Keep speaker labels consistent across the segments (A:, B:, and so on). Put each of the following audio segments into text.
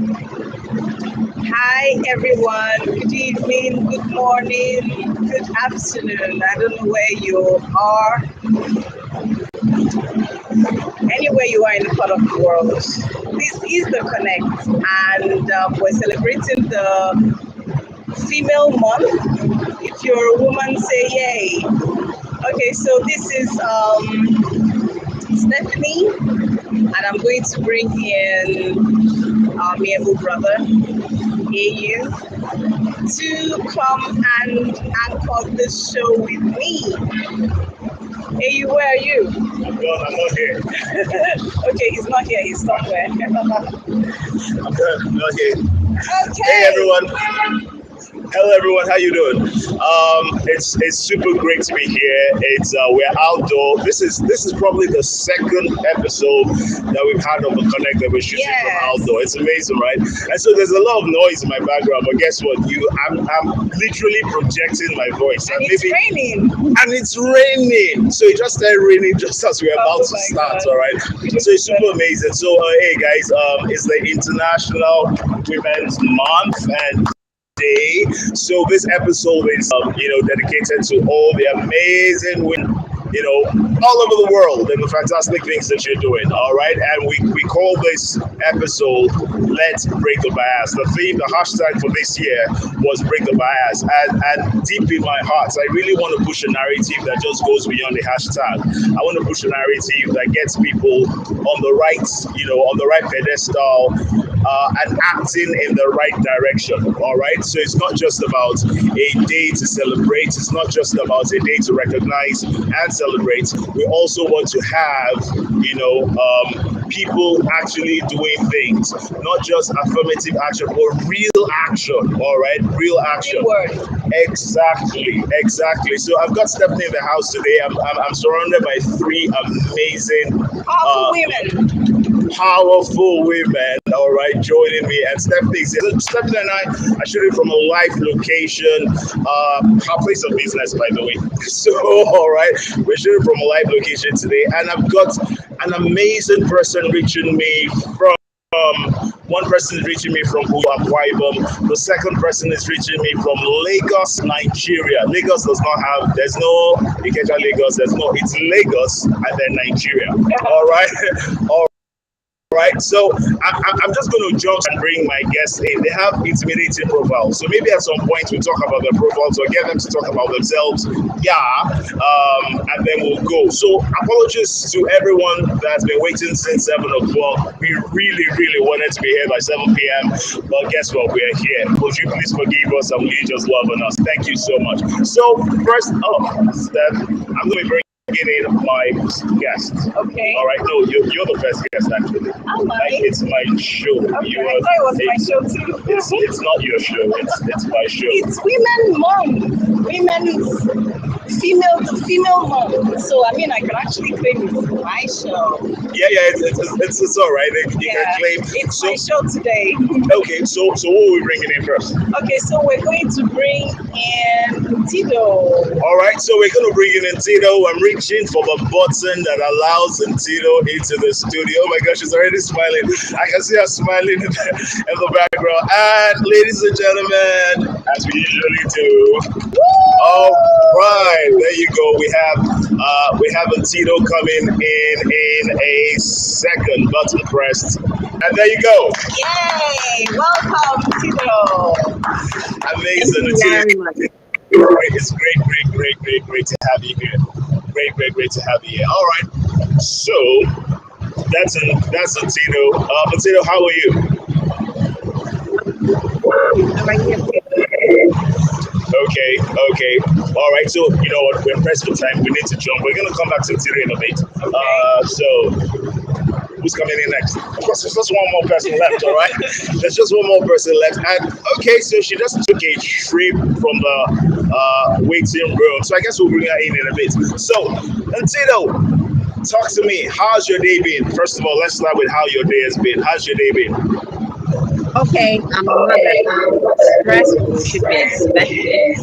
A: Hi everyone, good evening, good morning, good afternoon. I don't know where you are, anywhere you are in the part of the world. This is the Connect, and we're celebrating the female month. If you're a woman, say yay. Okay, so this is Stephanie, and I'm going to bring in my able brother, AU, to come and anchor this show with me. AU, where are you?
B: I'm not here.
A: Okay, he's not here, he's somewhere.
B: I'm not here.
A: Okay.
B: Hey everyone. Hello everyone, how you doing? It's super great to be here. It's we're outdoor. This is probably the second episode that we've had of the Connect that we're shooting from outdoor. It's amazing, right? And so there's a lot of noise in my background, but guess what? I'm literally projecting my voice.
A: And it's raining.
B: And it's raining. So it just started raining just as we're about to start, all right? So it's super amazing. So hey guys, it's the International Women's Month and day. So this episode is dedicated to all the amazing women, all over the world and the fantastic things that you're doing. All right. And we call this episode Let's Break the Bias. The theme, the hashtag for this year was Break the Bias. And deep in my heart, I really want to push a narrative that just goes beyond the hashtag. I want to push a narrative that gets people on the right, on the right pedestal, and acting in the right direction. All right. So it's not just about a day to celebrate. It's not just about a day to recognize and celebrate. We also want to have, people actually doing things, not just affirmative action, but real action. All right. Real action. Exactly. So I've got Stephanie in the house today. I'm surrounded by three amazing powerful women, all right, joining me. And Stephanie and I are shooting from a live location, our place of business, by the way. So, all right, we're shooting from a live location today, and I've got an amazing person reaching me from. One person is reaching me from Akwa Ibom. The second person is reaching me from Lagos, Nigeria. Lagos there's no Ikeja Lagos, it's Lagos and then Nigeria. All right. Right, so I'm just going to jump and bring my guests in. They have intimidating profiles, so maybe at some point we talk about their profiles or get them to talk about themselves. And then we'll go. So apologies to everyone that's been waiting since 7 o'clock. We really wanted to be here by 7 p.m. But guess what? We're here. Would you please forgive us and will you just love on us? Thank you so much. So first up, Steph, I'm going to bring in my guest.
A: Okay.
B: All right. No, you're the first guest actually.
A: Oh my.
B: Like, it's my show.
A: Okay. I thought it was my show too.
B: It's not your show. It's my show.
A: It's the female mom. So I mean, I can actually claim it's my show.
B: Yeah. It's all right. You can claim.
A: It's my show today.
B: Okay. So what are we bringing in first?
A: Okay. So we're going to bring in NTIIDO.
B: All right. So we're going to bring in NTIIDO. I'm reaching for the button that allows NTIIDO into the studio. Oh my gosh, she's already smiling. I can see her smiling in the background. And ladies and gentlemen, as we usually do. All right, there you go. We have NTIIDO coming in a second. Button pressed. And there you go.
A: Yay! Welcome, NTIIDO.
B: Amazing, NTIIDO. It's great to have you here. Great to have you here. All right. So that's NTIIDO. NTIIDO, how are you? Okay. All right. So you know what? We're pressed for time. We need to jump. We're gonna come back to NTIIDO in a bit. So who's coming in next? Of course, there's just one more person left. All right. There's just one more person left. And okay, so she just took a trip from the waiting room. So I guess we'll bring her in a bit. So NTIIDO, talk to me. How's your day been? First of all, let's start with how your day has been. How's your day been?
C: Okay, stressful should be expected,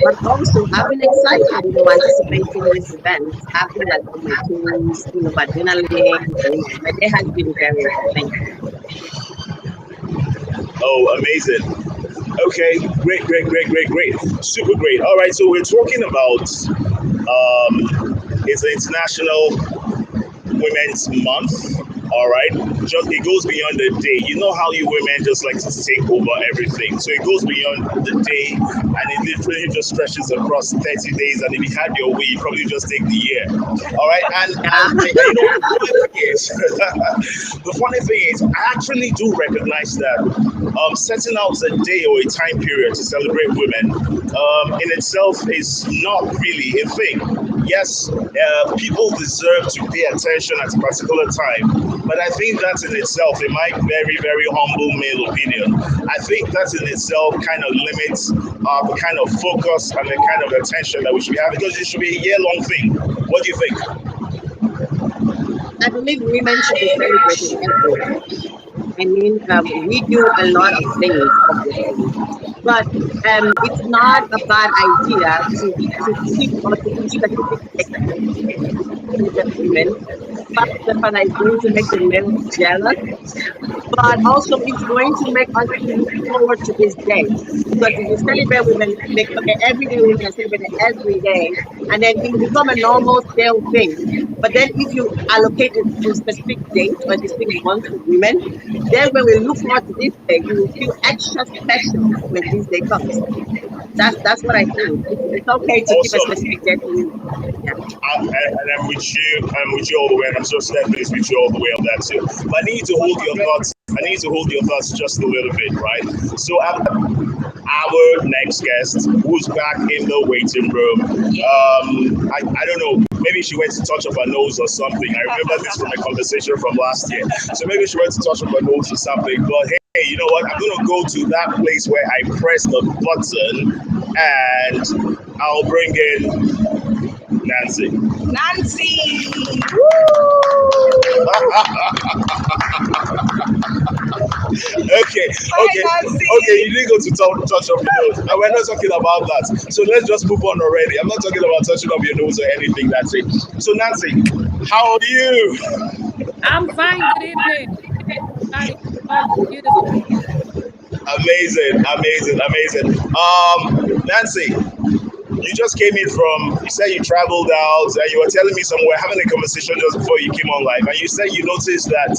C: but also I've been excited, anticipating this event, having like all my tools, adrenaline. My day has been very, thank you.
B: Oh, amazing. Okay, great, great, great, great, great. Super great. All right, so we're talking about it's an International Women's Month. All right, just it goes beyond the day. You know how you women just like to take over everything. So it goes beyond the day, and it literally just stretches across 30 days. And if you had your way, you probably just take the year. All right, and you know the funny thing is, the funny thing is, I actually do recognize that setting out a day or a time period to celebrate women in itself is not really a thing. Yes, people deserve to pay attention at a particular time, but I think that in itself, in my very, very humble male opinion, I think that in itself kind of limits the kind of focus and the kind of attention that we should have, because it should be a year-long thing. What do you think?
C: I believe women should be celebrated every day. I mean, we do a lot of things, obviously, but it's not a bad idea to keep or to do specific things that women. But the fact that it's going to make the males jealous, but also it's going to make us look forward to this day. Because if you celebrate women, like, okay, every day women are celebrated every day, and then it will become a normal stale thing. But then if you allocate a specific date or a specific month for women, then when we look forward to this day, you will feel extra special when this day comes. That's what I think. It's okay to keep a
B: Awesome.
C: specific date for women. Yeah.
B: And I'm with you. I'm with you all the way, and I'm so Stephanie is with you all the way on that too. But I need to hold your thoughts. I need to hold your thoughts just a little bit, right? So our next guest, who's back in the waiting room, I don't know. Maybe she went to touch up her nose or something. I remember this from a conversation from last year. So maybe she went to touch up her nose or something. But hey, you know what? I'm gonna go to that place where I press the button, and I'll bring in Nancy.
A: Nancy!
B: Okay, you didn't go to touch up your nose. And we're not talking about that. So let's just move on already. I'm not talking about touching up your nose or anything, Nancy. So Nancy, how are you?
D: I'm fine. Good evening. Beautiful.
B: Amazing. Nancy, you just came in from, you said you traveled out and you were telling me somewhere, having a conversation just before you came on live, and you said you noticed that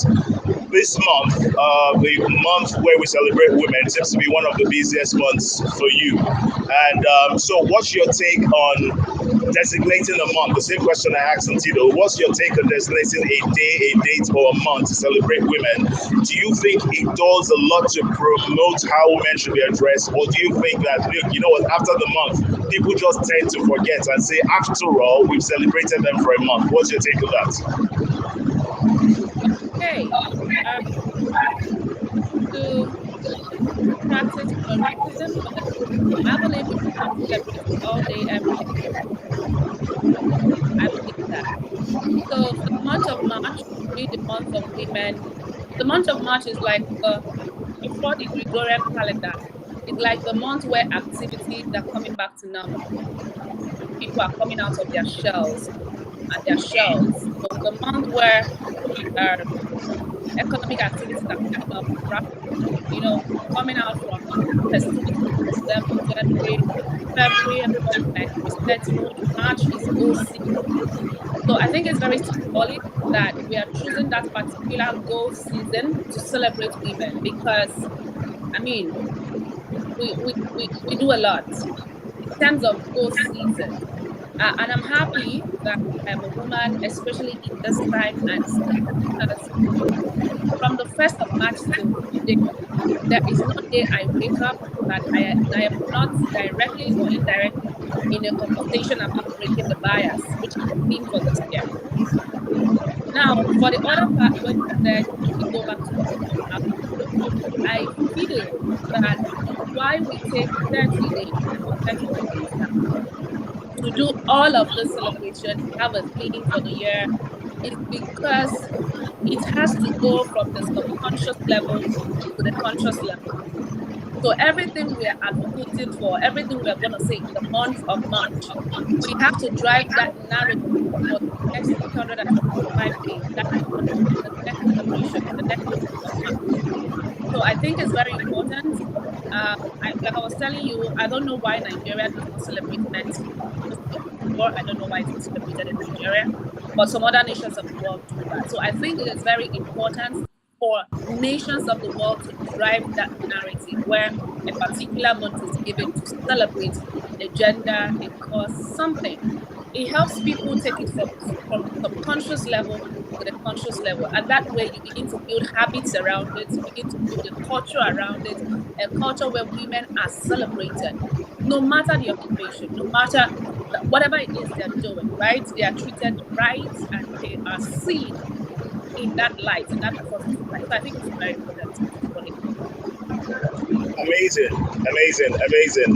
B: this month, the month where we celebrate women, seems to be one of the busiest months for you. And so what's your take on designating a month? The same question I asked NTIIDO. What's your take on designating a day, a date, or a month to celebrate women? Do you think it does a lot to promote how women should be addressed? Or do you think that, you know what, after the month, people just tend to forget and say, after all, we've celebrated them for a month? What's your take on that?
D: Okay. To practice correctism, I believe we can celebrate all day, every day. I believe that. So the month of March will be the month of women. The month of March is like before the Gregorian calendar. It's like the month where activities are coming back to normal. People are coming out of their shells and their shells. So the month where economic activities are coming up, you know, coming out from festivities, December, January, February, everybody's like respect mode. March is go season. So I think it's very symbolic that we are choosing that particular go season to celebrate women, because I mean we do a lot in terms of go season. And I'm happy that I'm a woman, especially in this time, and because from the 1st of March till today, there is no day I wake up that I am not directly or indirectly in a conversation about breaking the bias, which is the theme for this year. Now, for the other part, when you said we go back to I feel that why we take 30 days or 30 days now to do all of the celebration, have a theme for the year, is because it has to go from the subconscious level to the conscious level. So everything we are advocating for, everything we are going to say in the month of March, we have to drive that narrative for the next 365 days, that is the next celebration, the next month of March. So I think it's very important. Like I was telling you, I don't know why Nigeria does not celebrate men's war. I don't know why it's not celebrated in Nigeria, but some other nations of the world do that. So I think it is very important for nations of the world to drive that narrative where a particular month is given to celebrate a gender, a cause, something. It helps people take it from the subconscious level to the conscious level. And that way you begin to build habits around it, you begin to build a culture around it, a culture where women are celebrated, no matter the occupation, no matter whatever it is they're doing, right? They are treated right and they are seen in that light, in that positive light. So I think it's very important.
B: Amazing, amazing, amazing.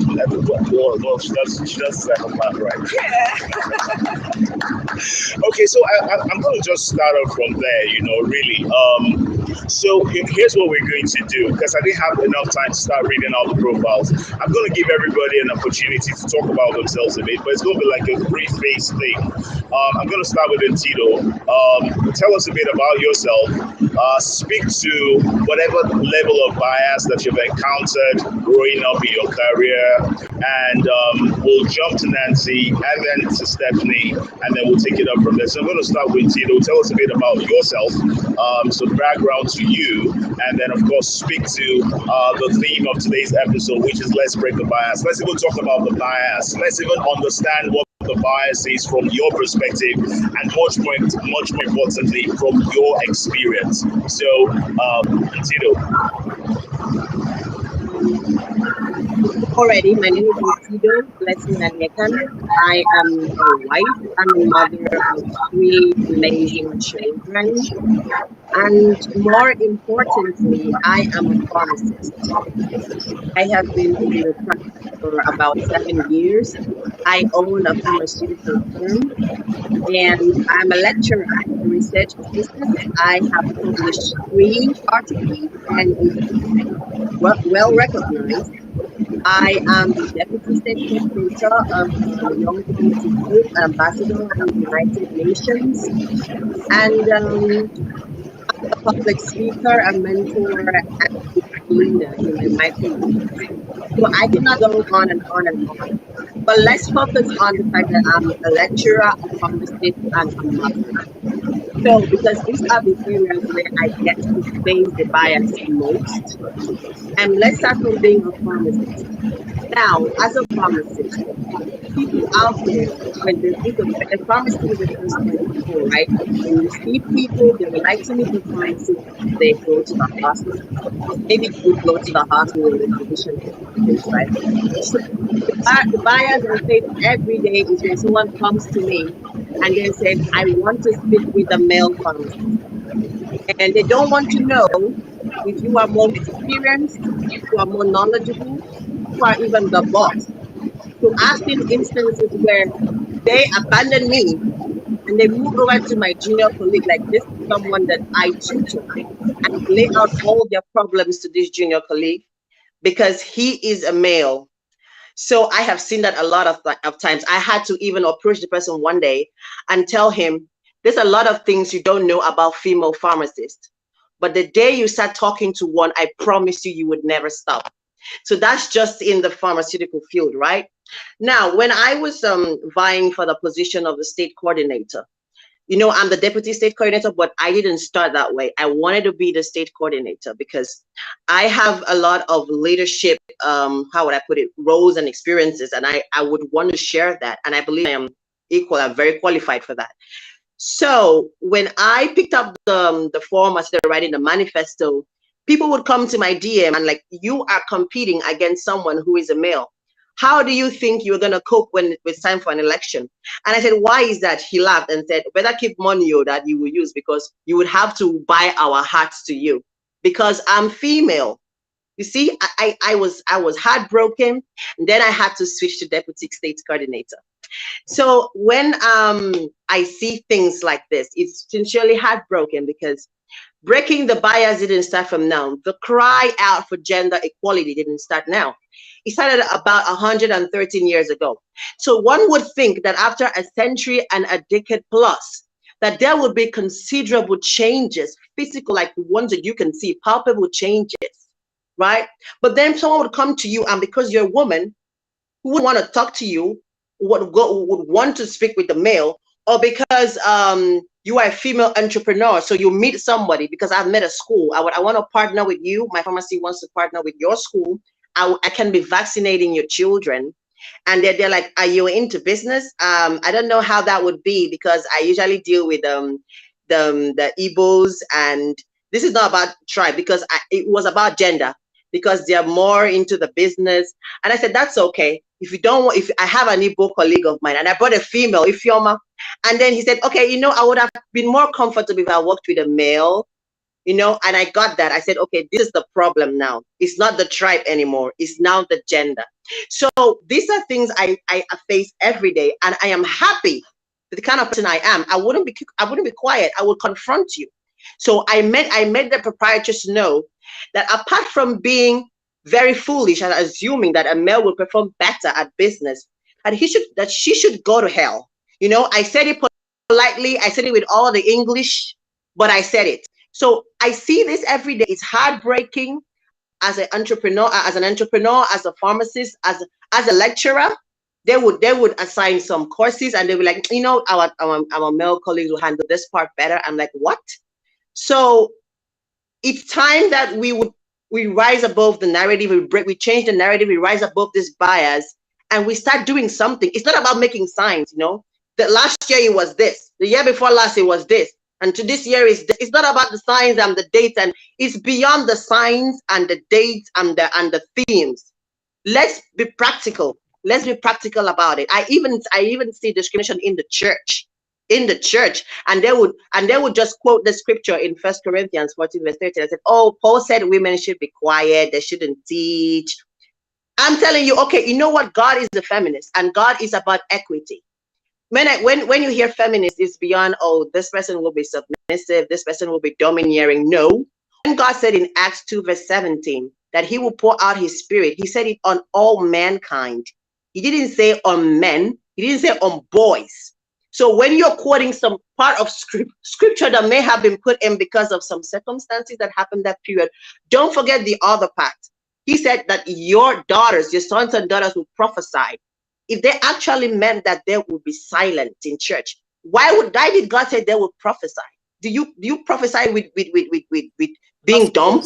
B: Well, she does psychopath, right?
A: Yeah.
B: Okay, so I'm going to just start off from there, really. So here's what we're going to do, because I didn't have enough time to start reading out the profiles. I'm going to give everybody an opportunity to talk about themselves a bit, but it's going to be like a brief-based thing. I'm going to start with NTIIDO. Tell us a bit about yourself. Speak to whatever level of bias that you've encountered growing up in your career, and we'll jump to Nancy and then to Stephanie, and then we'll take it up from there. So I'm going to start with NTIIDO. Tell us a bit about yourself, some background to you, and then of course speak to the theme of today's episode, which is let's break the bias. Let's even talk about the bias. Let's even understand what the bias is from your perspective, and much more importantly from your experience. So NTIIDO.
C: Already, my name is NTIIDO, blessing Aniekan. I am a wife and a mother of 3 amazing children. And more importantly, I am a pharmacist. I have been in the practice for about 7 years. I own a pharmaceutical firm, and I'm a lecturer, a research assistant. I have published 3 articles, and it's well recognized. I am the Deputy State Coordinator of Young Pharmacy Group, Ambassador in the United Nations, and a public speaker, a mentor, and a leader in my community. So I cannot go on and on and on. But let's focus on the fact that I'm a lecturer, a pharmacist, and a mother. So, because these are the areas where I get to face the bias most. And let's start from being a pharmacist. Now, as a pharmacist, people out there, when they think of a pharmacy is the first point of call, right? When you see people, they would like to meet the pharmacist, they go to the hospital. Maybe you would go to the hospital with a physician, right? So the bias I face every day is when someone comes to me and they say, I want to speak with a male pharmacist. And they don't want to know if you are more experienced, you are more knowledgeable, you are even the boss. So I've seen instances where they abandon me and they move over to my junior colleague, like this is someone that I tutor, and lay out all their problems to this junior colleague because he is a male. So I have seen that a lot of times. I had to even approach the person one day and tell him, there's a lot of things you don't know about female pharmacists. But the day you start talking to one, I promise you, you would never stop. So that's just in the pharmaceutical field, right? Now, when I was vying for the position of the state coordinator, I'm the deputy state coordinator, but I didn't start that way. I wanted to be the state coordinator because I have a lot of leadership, how would I put it, roles and experiences, and I would want to share that. And I believe I am equal, I'm very qualified for that. So when I picked up the form, I started writing the manifesto, people would come to my DM and like, you are competing against someone who is a male. How do you think you're going to cope when it's time for an election? And I said, why is that? He laughed and said, better keep money that you will use because you would have to buy our hearts to you because I'm female. You see, I was heartbroken. And then I had to switch to deputy state coordinator. So when I see things like this, it's sincerely heartbroken because breaking the bias didn't start from now. The cry out for gender equality didn't start now. It started about 113 years ago. So one would think that after a century and a decade plus, that there would be considerable changes, physical, like the ones that you can see, palpable changes. right? But then someone would come to you, and because you're a woman who would want to talk to you, would want to speak with the male, or because you are a female entrepreneur, so you meet somebody because I've met a school. I want to partner with you. My pharmacy wants to partner with your school. I can be vaccinating your children. And they're like, are you into business? I don't know how that would be, because I usually deal with the Igbos, and this is not about tribe, because it was about gender, because they're more into the business. And I said, that's okay. If you don't want, if I have an Igbo colleague of mine, and I brought a female, Ifeoma, and then he said, okay, I would have been more comfortable if I worked with a male, and I got that. I said, okay, this is the problem now. It's not the tribe anymore. It's now the gender. So these are things I face every day, and I am happy with the kind of person I am. I wouldn't be quiet. I would confront you. So I made the proprietors know that apart from being very foolish and assuming that a male will perform better at business, that she should go to hell. I said it politely. I said it with all the English, but I said it. So I see this every day. It's heartbreaking as an entrepreneur, as a pharmacist, as a lecturer. They would assign some courses, and they were like, our male colleagues will handle this part better. I'm like, what? So it's time that we rise above the narrative. We change the narrative. We rise above this bias, and we start doing something. It's not about making signs. That last year it was this. The year before last it was this. And to this year it's not about the signs and the dates, and it's beyond the signs and the dates and the themes. Let's be practical. Let's be practical about it. I even see discrimination in the church. And they would just quote the scripture in 1 Corinthians 14 verse 13. I said, oh, Paul said women should be quiet, they shouldn't teach. I'm telling you, okay, you know what? God is a feminist, and God is about equity. When you hear feminist, it's beyond, oh, this person will be submissive, this person will be domineering. No. When God said in Acts 2 verse 17 that he will pour out his spirit, he said it on all mankind. He didn't say on men. He didn't say on boys. So when you're quoting some part of scripture that may have been put in because of some circumstances that happened that period, don't forget the other part. He said that your sons and daughters will prophesy. If they actually meant that they would be silent in church, why did God say they would prophesy? Do you prophesy with being dumb?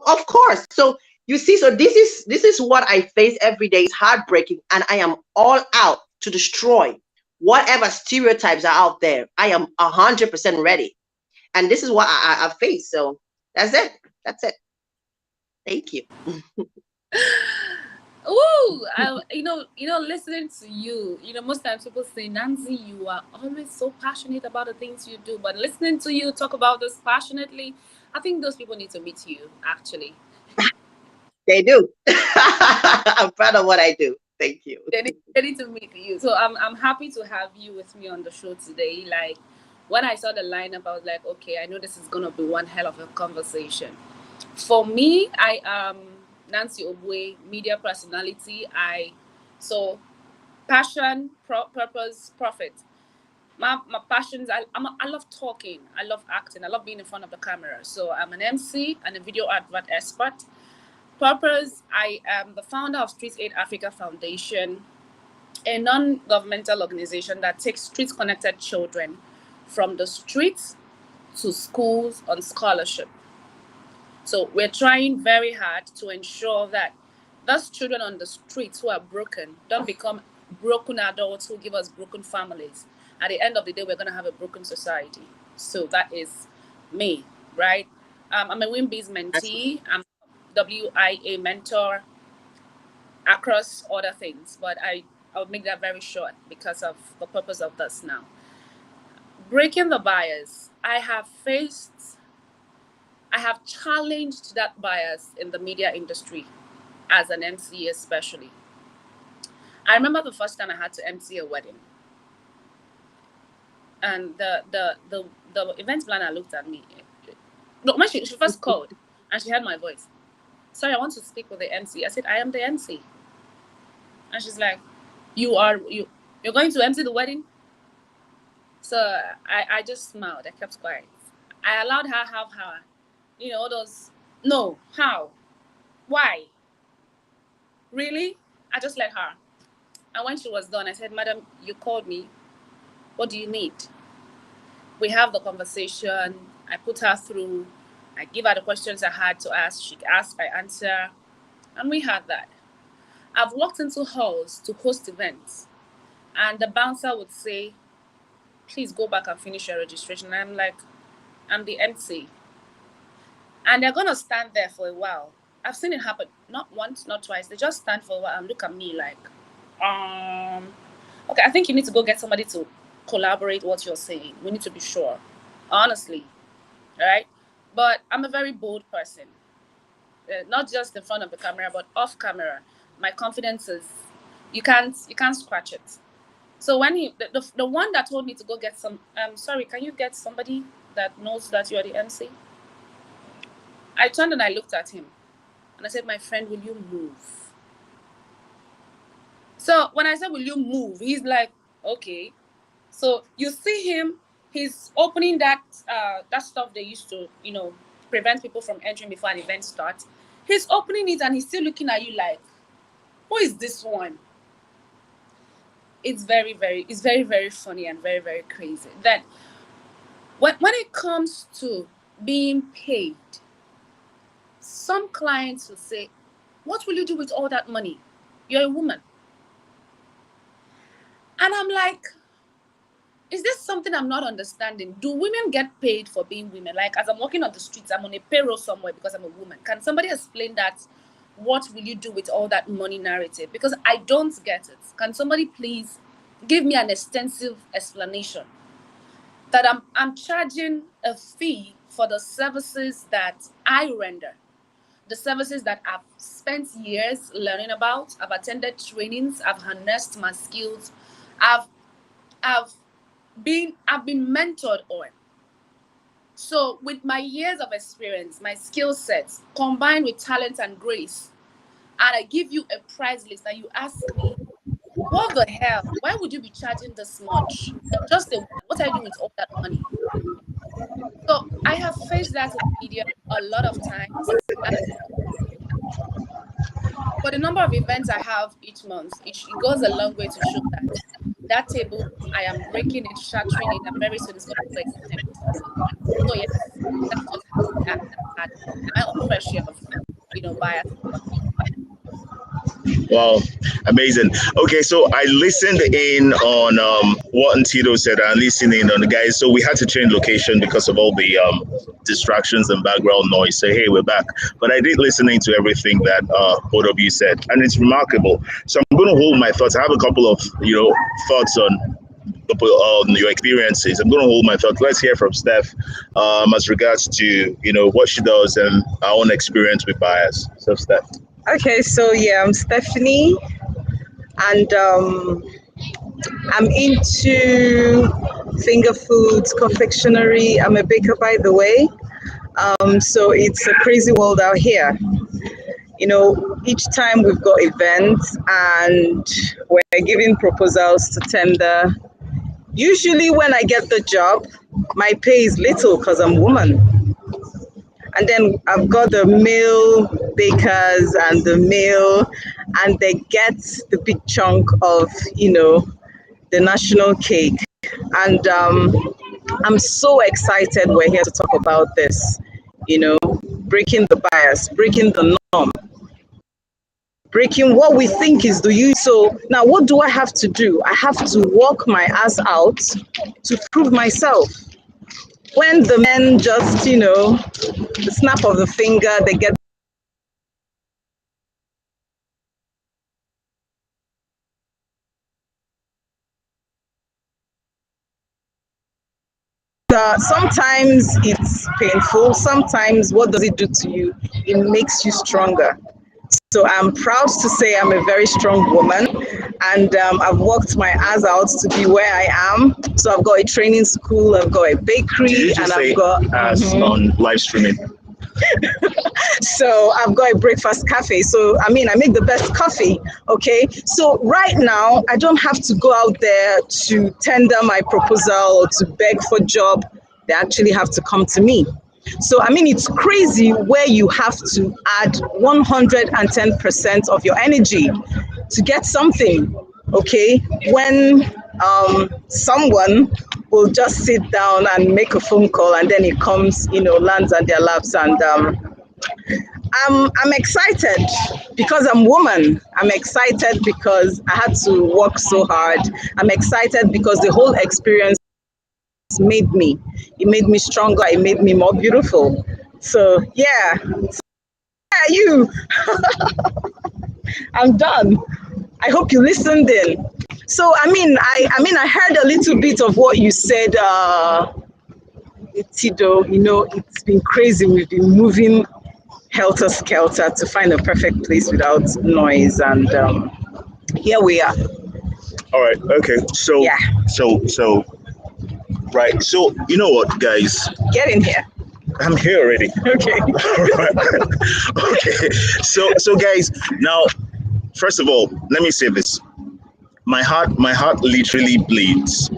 C: Of course. So you see, so this is what I face every day. It's heartbreaking, and I am all out to destroy whatever stereotypes are out there. I am 100% ready, and this is what I face. So that's it. Thank you.
D: Ooh, listening to you, most times people say, Nancy, you are always so passionate about the things you do, but listening to you talk about this passionately, I think those people need to meet you, actually.
C: They do. I'm proud of what I do. Thank you.
D: They need to meet you. So I'm happy to have you with me on the show today. Like, when I saw the lineup, I was like, okay, I know this is going to be one hell of a conversation. For me, I am Nancy OGBUE, media personality. So passion, purpose, profit. My passions, I love talking, I love acting, I love being in front of the camera. So I'm an MC and a video advert expert. Purpose, I am the founder of Street Aid Africa Foundation, a non-governmental organization that takes street-connected children from the streets to schools on scholarship. So we're trying very hard to ensure that those children on the streets who are broken don't become broken adults who give us broken families. At the end of the day, we're going to have a broken society. So that is me, right? I'm a WIMBIZ mentee. I'm a WIA mentor across other things, but I'll make that very short because of the purpose of this now. Breaking the bias. I have challenged that bias in the media industry as an MC especially. I remember the first time I had to MC a wedding. And the event planner looked at me. No, when she first called and she heard my voice. Sorry, I want to speak with the MC. I said, I am the MC. And she's like, you're going to MC the wedding? So I just smiled. I kept quiet. I allowed her have her, those, no, how? Why? Really? I just let her. And when she was done, I said, Madam, you called me. What do you need? We have the conversation. I put her through. I give her the questions I had to ask. She asked, I answer. And we had that. I've walked into halls to host events. And the bouncer would say, please go back and finish your registration. And I'm like, I'm the MC. And they're going to stand there for a while. I've seen it happen. Not once, not twice. They just stand for a while and look at me like, okay, I think you need to go get somebody to collaborate what you're saying. We need to be sure. Honestly. Right? But I'm a very bold person. Not just in front of the camera, but off camera. My confidence is, you can't scratch it. So when the one that told me to go get some, sorry, can you get somebody that knows that you're the MC? I turned and I looked at him and I said, my friend, will you move? So when I said, will you move? He's like, okay. So you see him, he's opening that stuff they used to, prevent people from entering before an event starts. He's opening it and he's still looking at you like, who is this one? It's very, very funny and very, very crazy. Then when it comes to being paid, some clients will say, what will you do with all that money? You're a woman. And I'm like, is this something I'm not understanding? Do women get paid for being women? Like, as I'm walking on the streets, I'm on a payroll somewhere because I'm a woman. Can somebody explain that? What will you do with all that money narrative? Because I don't get it. Can somebody please give me an extensive explanation that I'm charging a fee for the services that I render, the services that I've spent years learning about. I've attended trainings. I've harnessed my skills. I've been mentored on. So with my years of experience, my skill sets combined with talent and grace, and I give you a price list and you ask me, what the hell? Why would you be charging this much? What are you doing with all that money? So I have faced that in media a lot of times. For the number of events I have each month, it goes a long way to show that table, I am breaking it, shattering it, and very soon it's going to break. So yes, that's just my own fair share of, bias.
B: Wow, amazing. Okay, so I listened in on what NTIIDO said. I listened in on the guys. So we had to change location because of all the distractions and background noise. So hey, we're back. But I did listen into everything that OGBUE said, and it's remarkable. So I'm going to hold my thoughts. I have a couple of thoughts on your experiences. I'm going to hold my thoughts. Let's hear from Steph as regards to what she does and our own experience with bias. So Steph.
A: Okay, so yeah, I'm Stephanie, and I'm into finger foods, confectionery. I'm a baker, by the way. So it's a crazy world out here. Each time we've got events and we're giving proposals to tender. Usually when I get the job, my pay is little because I'm a woman. And then I've got the male bakers and the male, and they get the big chunk of, the national cake. And I'm so excited we're here to talk about this, breaking the bias, breaking the norm, breaking what we think is the use. So now what do I have to do? I have to work my ass out to prove myself. When the men just, the snap of the finger, they get sometimes it's painful. Sometimes what does it do to you? It makes you stronger. So I'm proud to say I'm a very strong woman, and I've worked my ass out to be where I am. So I've got a training school, I've got a bakery, and I've got
B: on live streaming.
A: So I've got a breakfast cafe. So I make the best coffee. Okay. So right now I don't have to go out there to tender my proposal or to beg for job. They actually have to come to me. So, I mean, it's crazy where you have to add 110% of your energy to get something, okay? When someone will just sit down and make a phone call and then it comes, lands on their laps. And I'm excited because I'm woman. I'm excited because I had to work so hard. I'm excited because the whole experience made me. It made me stronger. It made me more beautiful. So yeah, you. I'm done. I hope you listened in. So I heard a little bit of what you said, Tido. It's been crazy. We've been moving helter skelter to find a perfect place without noise, and here we are.
B: All right. Okay. So
A: Yeah.
B: So right. So you know what, guys?
A: Get in here.
B: I'm here already.
A: Okay.
B: Okay. So guys, now first of all, let me say this. My heart literally bleeds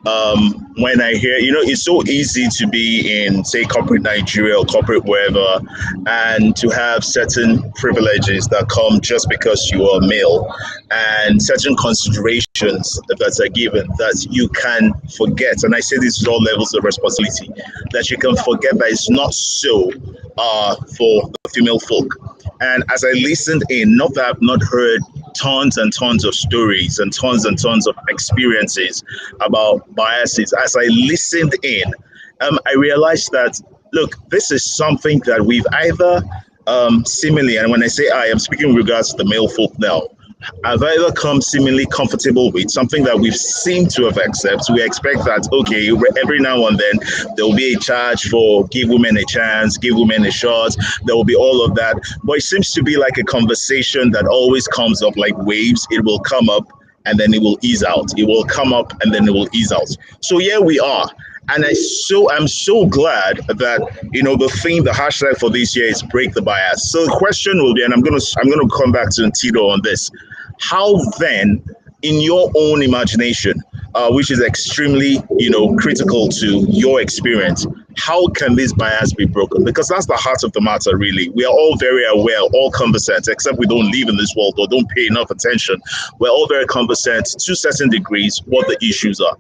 B: when I hear, it's so easy to be in, say, corporate Nigeria or corporate wherever, and to have certain privileges that come just because you are male, and certain considerations that are given that you can forget. And I say this with all levels of responsibility, that you can forget that it's not so for the female folk. And as I listened in, not that I've not heard tons and tons of stories and tons of experiences about biases, as I listened in, I realized that, look, this is something that we've either seemingly, and when I say I am speaking in regards to the male folk now, I've either come seemingly comfortable with something that we've seemed to have accepted. We expect that, okay, every now and then there will be a charge for give women a chance, give women a shot. There will be all of that. But it seems to be like a conversation that always comes up like waves. It will come up and then it will ease out. It will come up and then it will ease out. So here we are. And I'm so glad that, the theme, the hashtag for this year is break the bias. So the question will be, and I'm gonna come back to NTIIDO on this. How then, in your own imagination, which is extremely, critical to your experience, how can this bias be broken? Because that's the heart of the matter, really. We are all very aware, all conversant, except we don't live in this world or don't pay enough attention. We're all very conversant to certain degrees what the issues are.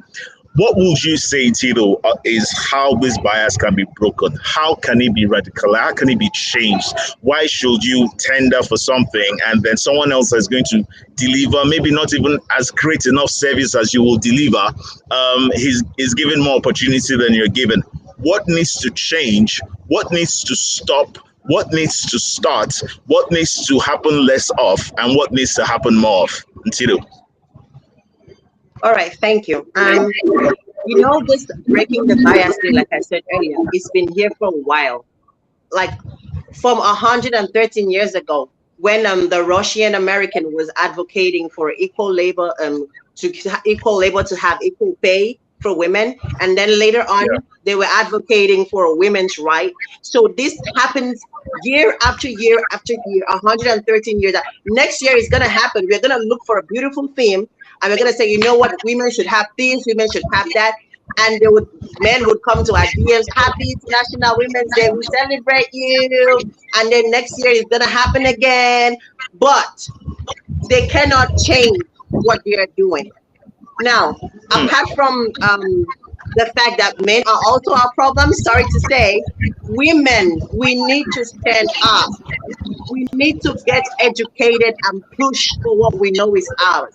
B: What would you say, Tito, is how this bias can be broken? How can it be radical? How can it be changed? Why should you tender for something and then someone else is going to deliver, maybe not even as great enough service as you will deliver? He's given more opportunity than you're given. What needs to change? What needs to stop? What needs to start? What needs to happen less of? And what needs to happen more of? Tito.
C: All right, thank you. This breaking the bias thing, like I said earlier, it's been here for a while. Like from 113 years ago, when the Russian American was advocating for equal labor, to have equal pay for women, and then later on they were advocating for women's right. So this happens year after year after year, 113 years. Next year is gonna happen. We're gonna look for a beautiful theme. And we're gonna say, you know what, women should have this, women should have that, and men would come to our DMs, happy International Women's Day, we celebrate you, and then next year is gonna happen again, but they cannot change what they are doing. Now, apart from the fact that men are also our problem, sorry to say, women, we need to stand up. We need to get educated and push for what we know is ours.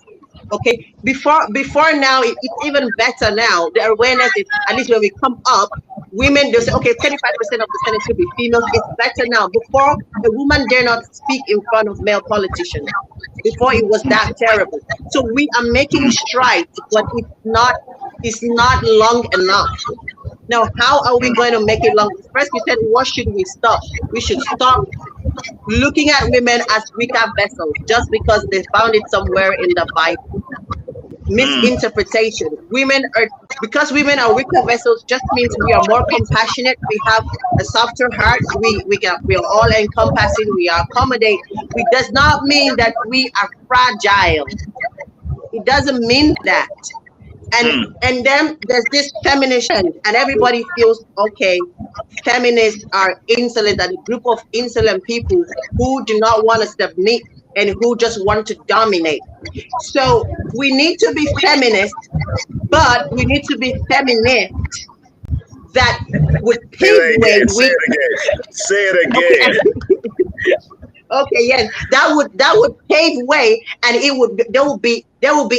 C: Okay, before now, it's even better now. The awareness is, at least when we come up, women, they say, okay, 35% of the Senate should be females. It's better now. Before, a woman dare not speak in front of male politicians. Before, it was that terrible. So we are making strides, but it's not long enough. Now, how are we going to make it long? First, you said, what should we stop? We should stop looking at women as weaker vessels just because they found it somewhere in the Bible. Misinterpretation. Because women are weaker vessels just means we are more compassionate. We have a softer heart. We are all encompassing. We are accommodating. It does not mean that we are fragile. It doesn't mean that. And then there's this feminist trend, and everybody feels okay. Feminists are insolent, and a group of insolent people who do not want to submit and who just want to dominate. So we need to be feminist, but we need to be feminist that would pave way with.
B: Say it again.
C: Okay, yes, that would pave way, and there will be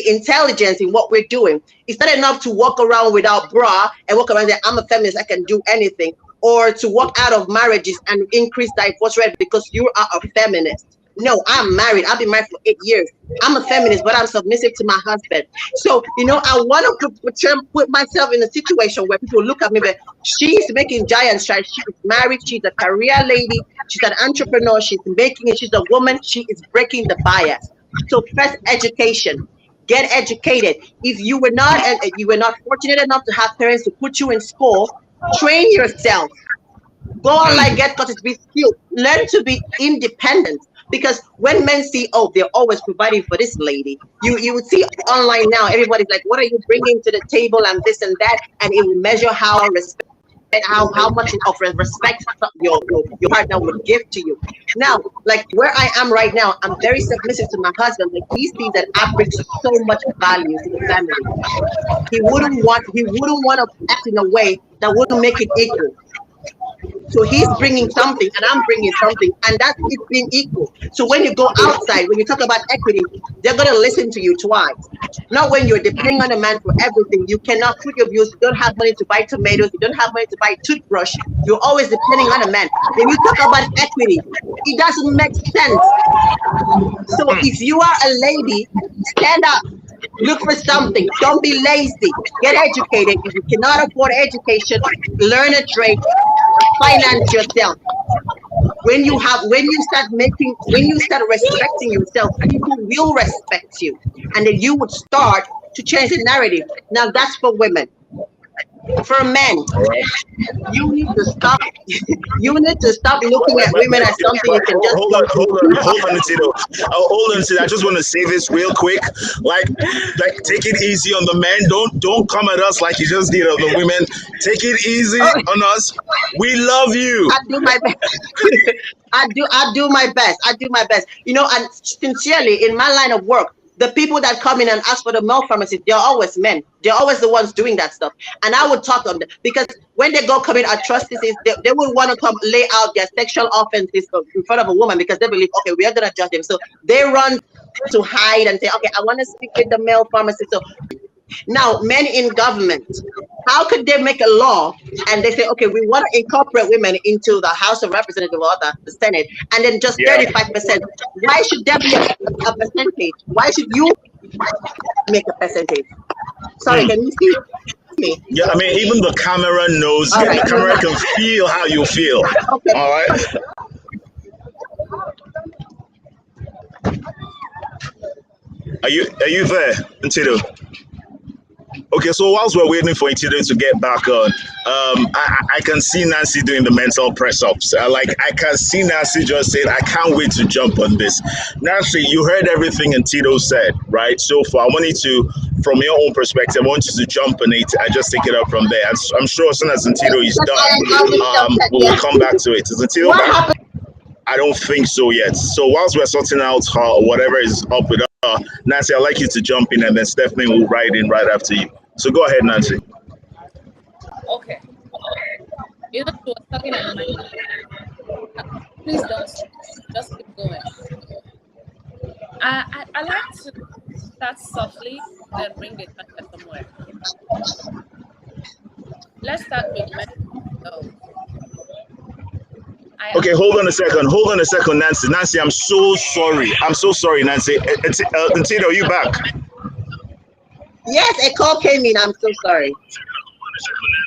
C: intelligence in what we're doing. It's not enough to walk around without bra and walk around and say, I'm a feminist, I can do anything, or to walk out of marriages and increase divorce rate because you are a feminist. No, I'm married. I've been married for 8 years. I'm a feminist, but I'm submissive to my husband. So, I want to put myself in a situation where people look at me, but she's making giant strides. She's married. She's a career lady. She's an entrepreneur. She's making it. She's a woman. She is breaking the bias. So first, education. Get educated. If you were not fortunate enough to have parents to put you in school, train yourself. Go online, get courses, be skilled. Learn to be independent. Because when men see, oh, they're always providing for this lady, you would see online now, everybody's like, what are you bringing to the table and this and that? And it will measure how much of respect your partner would give to you. Now, like where I am right now, I'm very submissive to my husband. Like he sees that I bring so much value to the family. He wouldn't want to act in a way that wouldn't make it equal. So he's bringing something and I'm bringing something, and that's it being equal. So when you go outside, when you talk about equity, they're going to listen to you twice. Not when you're depending on a man for everything. You cannot put your bills. You don't have money to buy tomatoes. You don't have money to buy toothbrush. You're always depending on a man. When you talk about equity, it doesn't make sense. So if you are a lady, stand up. Look for something. Don't be lazy. Get educated. If you cannot afford education, learn a trade. Finance yourself. When you start respecting yourself, people will respect you, and then you would start to change the narrative. Now that's for women. For men, you need to stop. You need to stop looking at women as something you can just.
B: Hold on, NTIIDO. Hold on, NTIIDO. I just want to say this real quick. Like, take it easy on the men. Don't come at us like you just did on the women. Take it easy on us. We love you.
C: I do my best. I do my best. I do my best. And sincerely, in my line of work, the people that come in and ask for the male pharmacist, they're always men. They're always the ones doing that stuff. And I would talk on them because when they go commit atrocities, they would want to come lay out their sexual offenses in front of a woman because they believe, okay, we are going to judge them. So they run to hide and say, okay, I want to speak with the male pharmacist. So now, men in government, how could they make a law and they say, okay, we want to incorporate women into the House of Representatives or the Senate, and then just 35%? Why should there be a percentage? Why should you make a percentage? Sorry, can you see me?
B: Yeah, I mean, even the camera knows. Right. The camera can feel how you feel. Okay. All right. Are you there, NTIIDO? Okay, so whilst we're waiting for NTIIDO to get back on, I can see Nancy doing the mental press-ups. I can see Nancy just saying, I can't wait to jump on this. Nancy, you heard everything NTIIDO said, right? So far, I want you to, from your own perspective, I want you to jump on it and just take it up from there. I'm sure as soon as NTIIDO is done, we'll come back to it. Is NTIIDO back? I don't think so yet. So whilst we're sorting out whatever is up with her, Nancy, I'd like you to jump in, and then Stephanie will ride in right after you. So go ahead, Nancy.
D: Okay. You know, she was talking in my please don't stop. Just keep going. I like to start softly, then bring the content somewhere. Let's start with men.
B: Okay, hold on a second, Nancy. Nancy, I'm so sorry, Nancy. NTIIDO, are you back?
C: Yes, a call came in. I'm so sorry.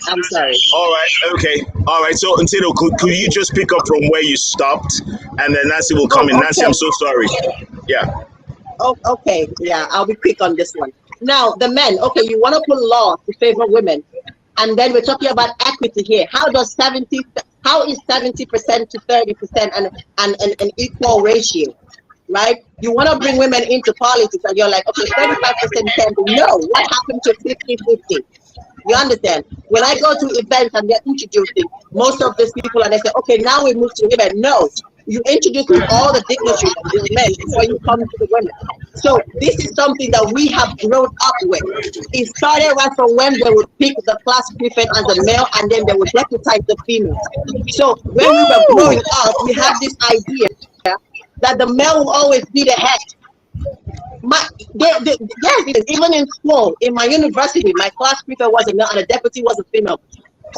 C: I'm sorry.
B: All right, okay. All right, so NTIIDO, could you just pick up from where you stopped, and then Nancy will come in. Okay. Nancy, I'm so sorry. Yeah.
C: Oh, okay. Yeah, I'll be quick on this one. Now, the men, okay, you want to put laws to favor women, and then we're talking about equity here. How is 70% to 30% an equal ratio? right? You want to bring women into politics and you're like, okay, 35% can be. No, what happened to 50-50? You understand? When I go to events and they're introducing most of these people and they say, okay, now we move to women. No, you introduce all the dignitaries of the men before you come to the women. So this is something that we have grown up with. It started right from when they would pick the class prefect as a male and then they would deputize the females. So when we were growing up, we had this idea that the male will always be the head. Yes, even in school, in my university, my class prefect was a male and the deputy was a female.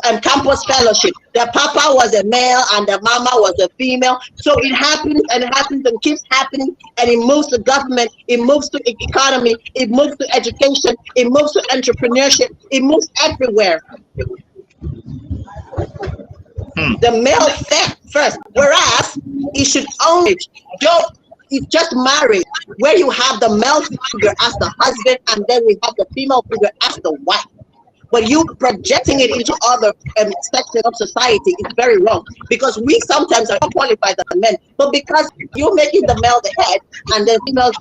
C: And campus fellowship, the papa was a male and the mama was a female. So it happens and it happens and keeps happening, and it moves to government, it moves to economy, it moves to education, it moves to entrepreneurship, it moves everywhere. The male first, whereas it should only it's just marriage where you have the male figure as the husband and then we have the female figure as the wife. But you projecting it into other sections of society is very wrong, because we sometimes are not qualified as men, but because you're making the male the head and the females,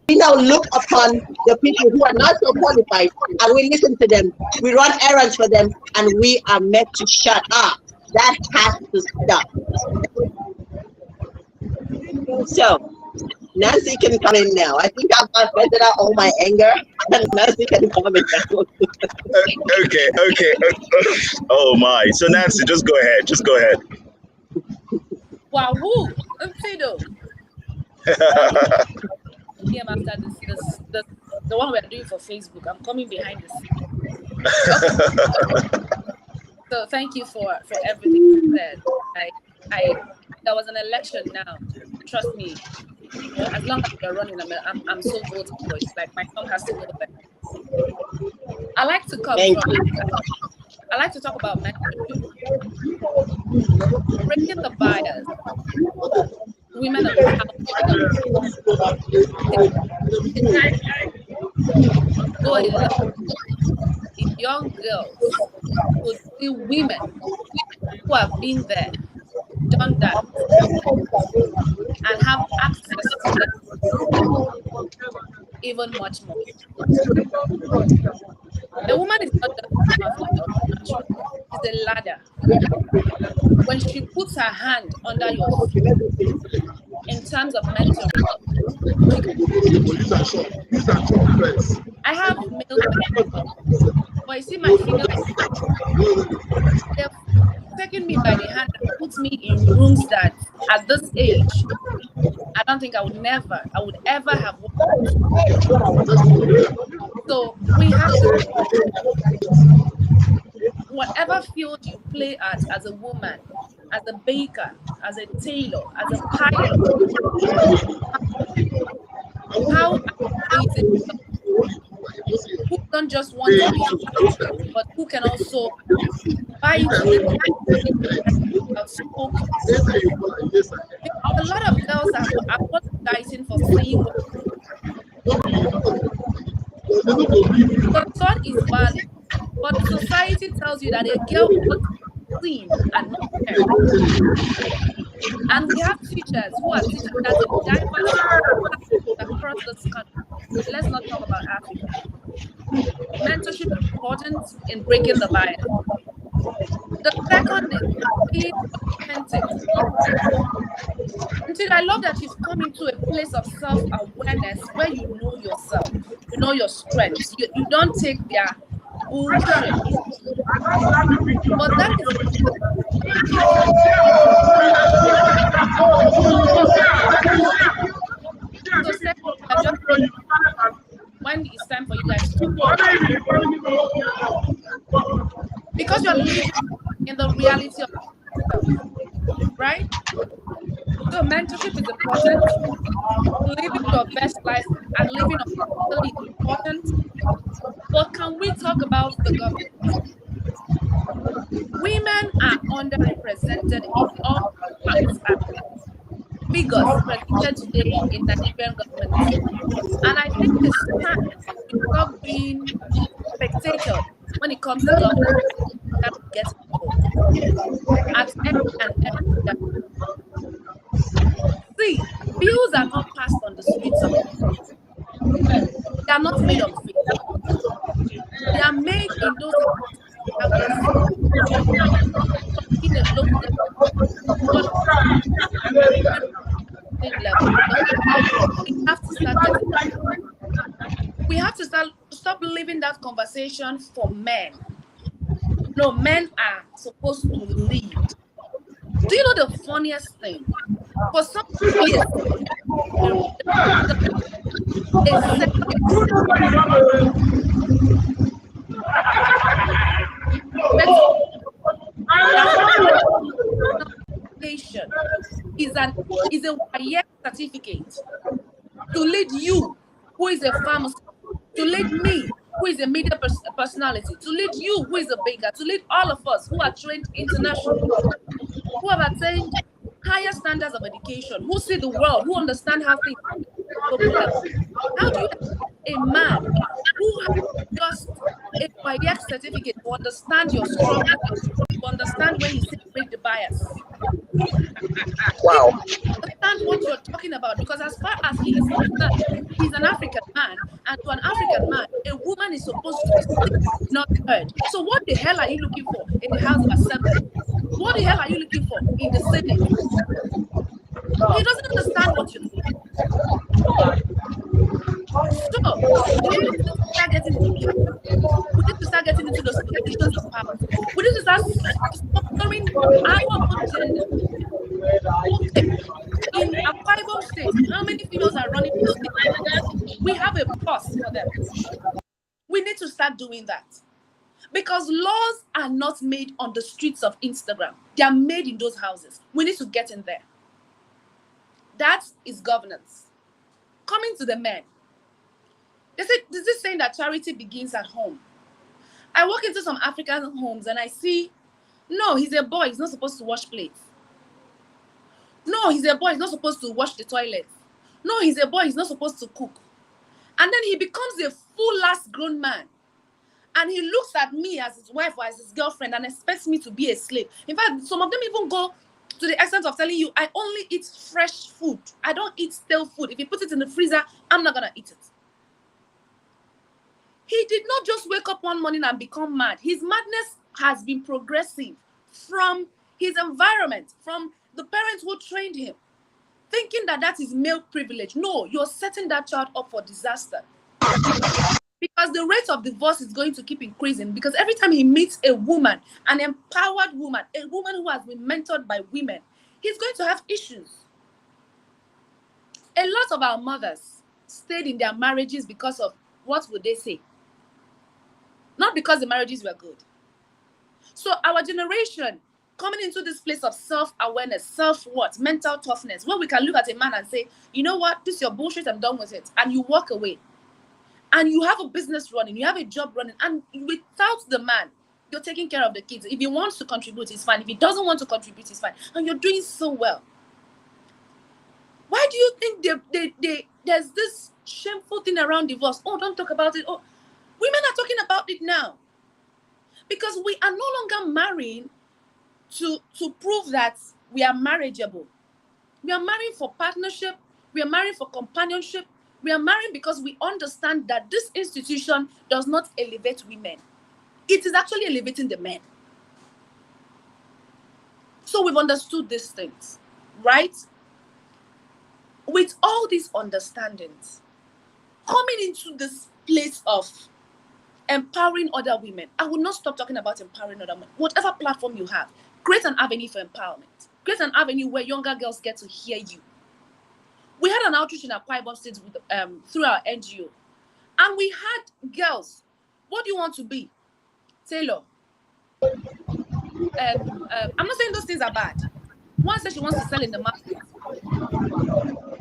C: we now look upon the people who are not so qualified and we listen to them, we run errands for them, and we are meant to shut up. That has to stop. So Nancy can come in now. I think I've vented out all my anger, and Nancy can come in now.
B: Okay. Oh my. So Nancy, just go ahead.
D: Wahoo! NTIIDO. Yeah, after this, the one we're doing for Facebook, I'm coming behind the scenes. So thank you for everything you said. There was an election now. Trust me. As long as we're running, I'm so voting for it. Like my mom has to go there. I like to I like to talk about mentorship. Breaking the bias. Women of if young girls would see women who have been there, done that, and have access to them even much more. A woman is not just it's a ladder. When she puts her hand under your in terms of mentoring, I have male, but you see my female, they've taken me by the hand and put me in rooms that at this age, I don't think I would ever have walked. So we have to, whatever field you play at as a woman, as a baker, as a tailor, as a pilot, how amazing, who don't just want to be a but who can also buy you outspoken. A lot of girls are not dieting for saying the thought is valid, but society tells you that a girl was clean and not fair. And we have teachers who are teaching that in diverse across this country. Let's not talk about Africa. Mentorship is important in breaking the bias. The second is being authentic. Until I love that you've come into a place of self-awareness where you know yourself, you know your strengths. You don't take their bullshit. But that is so when it's time for you guys to talk, because you're living in the reality of yourself, right? So mentorship is important. Living your best life and living authentically is important. But can we talk about the government? Women are underrepresented in all parts. Figures presented today in the Nigerian government, and I think it's time to stop being spectators when it comes to government that gets involved at every and every level. See, bills are not passed are not made of fake. They are made in those in a local level. We have to start getting. We have to stop living that conversation for men. No, men are supposed to lead. Do you know the funniest thing? For some years, a certification is a YF certificate to lead you, who is a pharmacist, to lead me, who is a media personality, to lead you, who is a baker, to lead all of us who are trained internationally, who have attained higher standards of education, who see the world, who understand how things are. How do you a man who has just a YX certificate to understand your struggle, to understand when you say break the bias?
B: Wow.
D: Understand what you're talking about, because as far as he is concerned, he's an African man, and to an African man, a woman is supposed to be seen, not heard. So what the hell are you looking for in the House of Assembly? What the hell are you looking for in the Senate? He doesn't understand what you're doing. So we need to start getting into power. We need to start getting into those positions of power. We need to start sponsoring our own gender. Okay. In Akwa Ibom State, how many females are running for state? We have a pause for them. We need to start doing that. Because laws are not made on the streets of Instagram. They are made in those houses. We need to get in there. That is governance. Coming to the men. They say, this is saying that charity begins at home. I walk into some African homes and I see, no, he's a boy. He's not supposed to wash plates. No, he's a boy. He's not supposed to wash the toilet. No, he's a boy. He's not supposed to cook. And then he becomes a full-ass grown man. And he looks at me as his wife or as his girlfriend and expects me to be a slave. In fact, some of them even go to the extent of telling you, I only eat fresh food. I don't eat stale food. If you put it in the freezer, I'm not going to eat it. He did not just wake up one morning and become mad. His madness has been progressive from his environment, from the parents who trained him, thinking that that is male privilege. No, you're setting that child up for disaster. Because the rate of divorce is going to keep increasing, because every time he meets a woman, an empowered woman, a woman who has been mentored by women, he's going to have issues. A lot of our mothers stayed in their marriages because of, what would they say? Not because the marriages were good. So our generation coming into this place of self-awareness, self-what, mental toughness, where we can look at a man and say, you know what, this is your bullshit, I'm done with it. And you walk away. And you have a business running, you have a job running, and without the man, you're taking care of the kids. If he wants to contribute, it's fine. If he doesn't want to contribute, it's fine. And you're doing so well. Why do you think there's this shameful thing around divorce? Oh, don't talk about it. Oh, women are talking about it now. Because we are no longer marrying to prove that we are marriageable. We are marrying for partnership. We are marrying for companionship. We are marrying because we understand that this institution does not elevate women. It is actually elevating the men. So we've understood these things, right? With all these understandings, coming into this place of empowering other women, I will not stop talking about empowering other women. Whatever platform you have, create an avenue for empowerment. Create an avenue where younger girls get to hear you. We had an outreach in Akwa Ibom State with, through our NGO. And we had girls, what do you want to be? Taylor. I'm not saying those things are bad. One said she wants to sell in the market.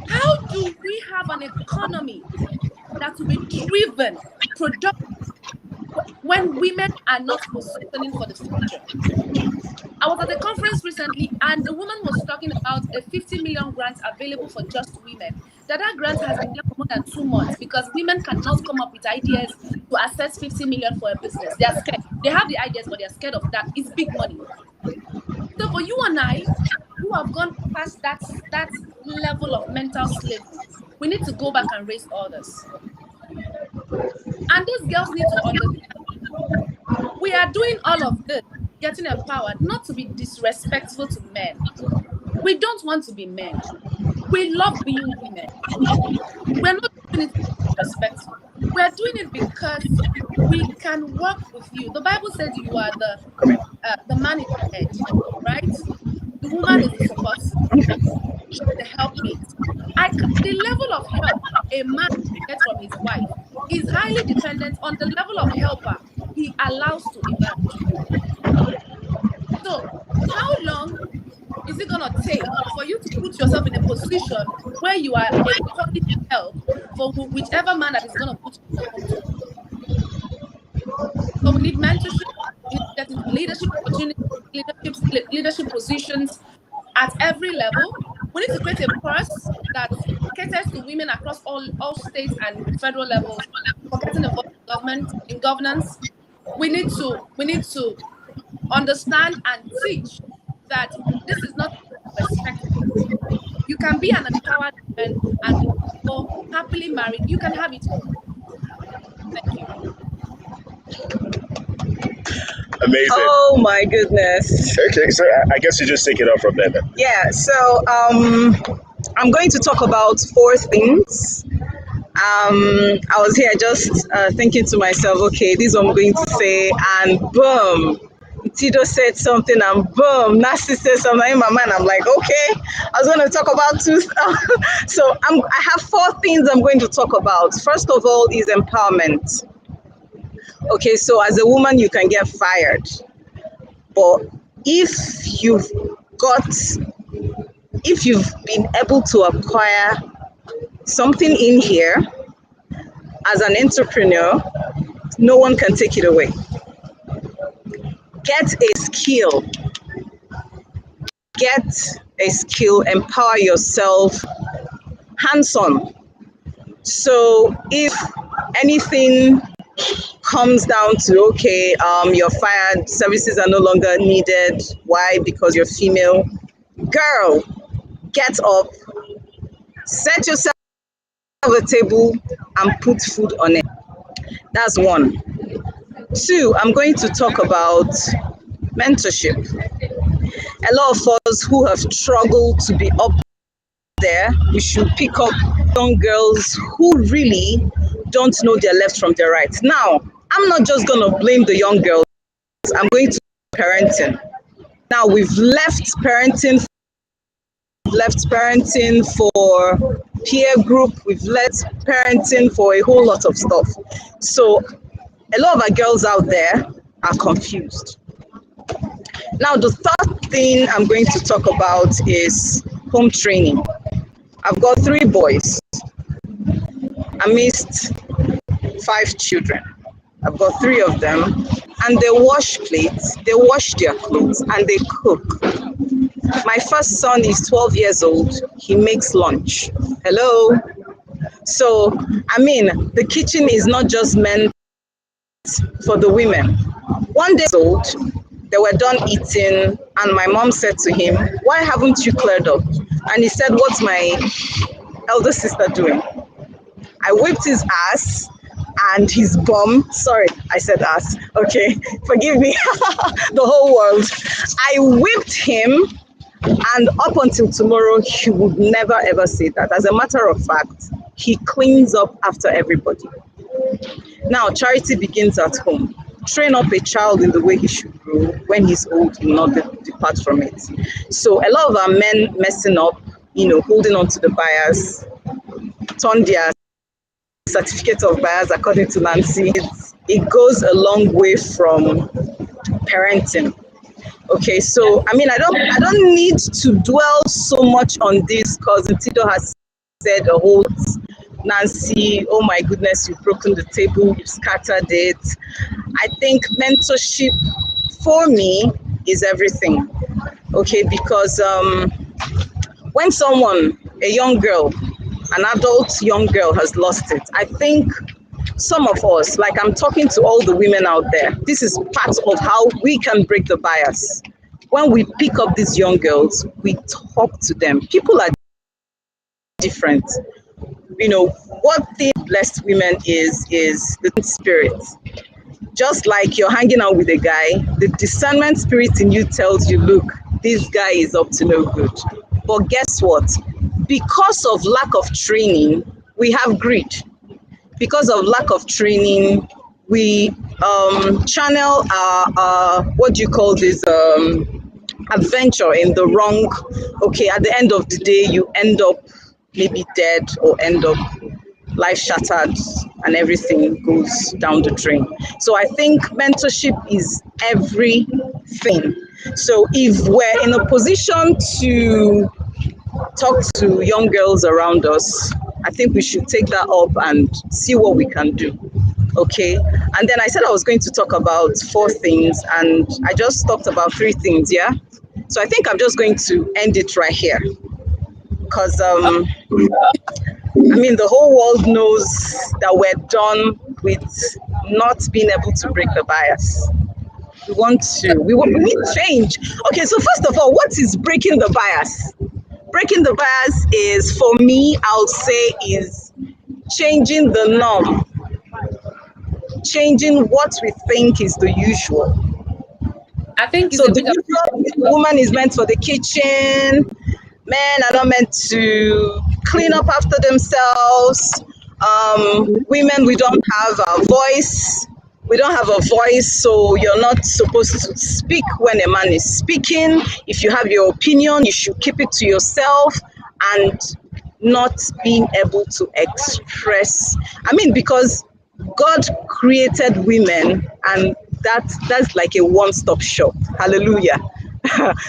D: How do we have an economy that will be driven, productive, when women are not positioning for the future? I was at a conference recently, and the woman was talking about a 50 million grant available for just women. That grant has been there for more than 2 months because women cannot come up with ideas to access 50 million for a business. They are scared. They have the ideas, but they are scared of that. It's big money. So for you and I, who have gone past that level of mental slavery, we need to go back and raise others. And those girls need to understand we are doing all of this, getting empowered, not to be disrespectful to men. We don't want to be men. We love being women. We're not doing it to be disrespectful. We're doing it because we can work with you. The Bible says you are the man is the head, right? The woman is the support system, she's the helpmate. The level of help a man gets from his wife is highly dependent on the level of helper he allows to emerge. So, how long is it going to take for you to put yourself in a position where you are a quality help for whichever man that is going to put you in the home to? So we need mentorship, we need to get into leadership opportunities, leadership positions at every level. We need to create a course that caters to women across all states and federal levels for getting involved in governance. We need to understand and teach that this is not respectful. You can be an empowered woman and go happily married. You can have it all. Thank you.
B: Amazing.
A: Oh my goodness.
B: Okay, so I guess you just take it off from there then.
A: Yeah, so I'm going to talk about 4 things. I was here just thinking to myself, okay, this is what I'm going to say, and boom, Tido said something, and boom, Nasi said something in my mind. I'm like, okay, I was going to talk about 2 so I have 4 things I'm going to talk about. First of all is empowerment. Okay, so as a woman, you can get fired, but if you've been able to acquire something in here as an entrepreneur, no one can take it away. Get a skill, empower yourself, hands-on. So if anything comes down to, okay, you're fired, services are no longer needed. Why? Because you're female. Girl, get up, set yourself at the table and put food on it. That's 1. 2, I'm going to talk about mentorship. A lot of us who have struggled to be up there, we should pick up young girls who really don't know their left from their right. Now, I'm not just going to blame the young girls. I'm going to parenting. Now, we've left parenting for peer group, we've left parenting for a whole lot of stuff. So a lot of our girls out there are confused. Now, the 3rd thing I'm going to talk about is home training. I've got 3 boys amidst 5 children. I've got 3 of them, and they wash plates, they wash their clothes, and they cook. My first son is 12 years old. He makes lunch. Hello. So, the kitchen is not just meant for the women. One day old, they were done eating, and my mom said to him, "Why haven't you cleared up?" And he said, "What's my elder sister doing?" I whipped his ass and his bum. Sorry, I said ass. Okay, forgive me. The whole world. I whipped him, and up until tomorrow, he would never ever say that. As a matter of fact, he cleans up after everybody. Now, charity begins at home. Train up a child in the way he should grow. When he's old, he will not depart from it. So a lot of our men messing up, holding on to the bias, turn their certificate of bias according to Nancy. It goes a long way from parenting. Okay, so I don't need to dwell so much on this because NTIIDO has said a whole lot. Nancy, oh my goodness, you've broken the table, you've scattered it. I think mentorship for me is everything. Okay, because when someone, a young girl, an adult young girl has lost it, I think some of us, like I'm talking to all the women out there, this is part of how we can break the bias. When we pick up these young girls, we talk to them. People are different. what thing blessed women is the spirit. Just like you're hanging out with a guy, the discernment spirit in you tells you, look, this guy is up to no good. But guess what? Because of lack of training, we have greed. Because of lack of training, we channel our what do you call this, adventure in the wrong. Okay, at the end of the day, you end up maybe dead or end up life shattered and everything goes down the drain. So I think mentorship is everything. So if we're in a position to talk to young girls around us, I think we should take that up and see what we can do. Okay. And then I said I was going to talk about 4 things, and I just talked about 3 things. Yeah. So I think I'm just going to end it right here because I mean, the whole world knows that we're done with not being able to break the bias. We need change. Okay, so first of all, what is breaking the bias? Breaking the bias is, for me, I'll say, is changing the norm, changing what we think is the usual.
D: I think it's
A: So
D: a
A: the
D: bit of
A: usual woman is meant for the kitchen, men are not meant to clean up after themselves. Women, we don't have a voice. We don't have a voice, so you're not supposed to speak when a man is speaking. If you have your opinion, you should keep it to yourself and not being able to express. I mean, because God created women, and that's like a one-stop shop. Hallelujah.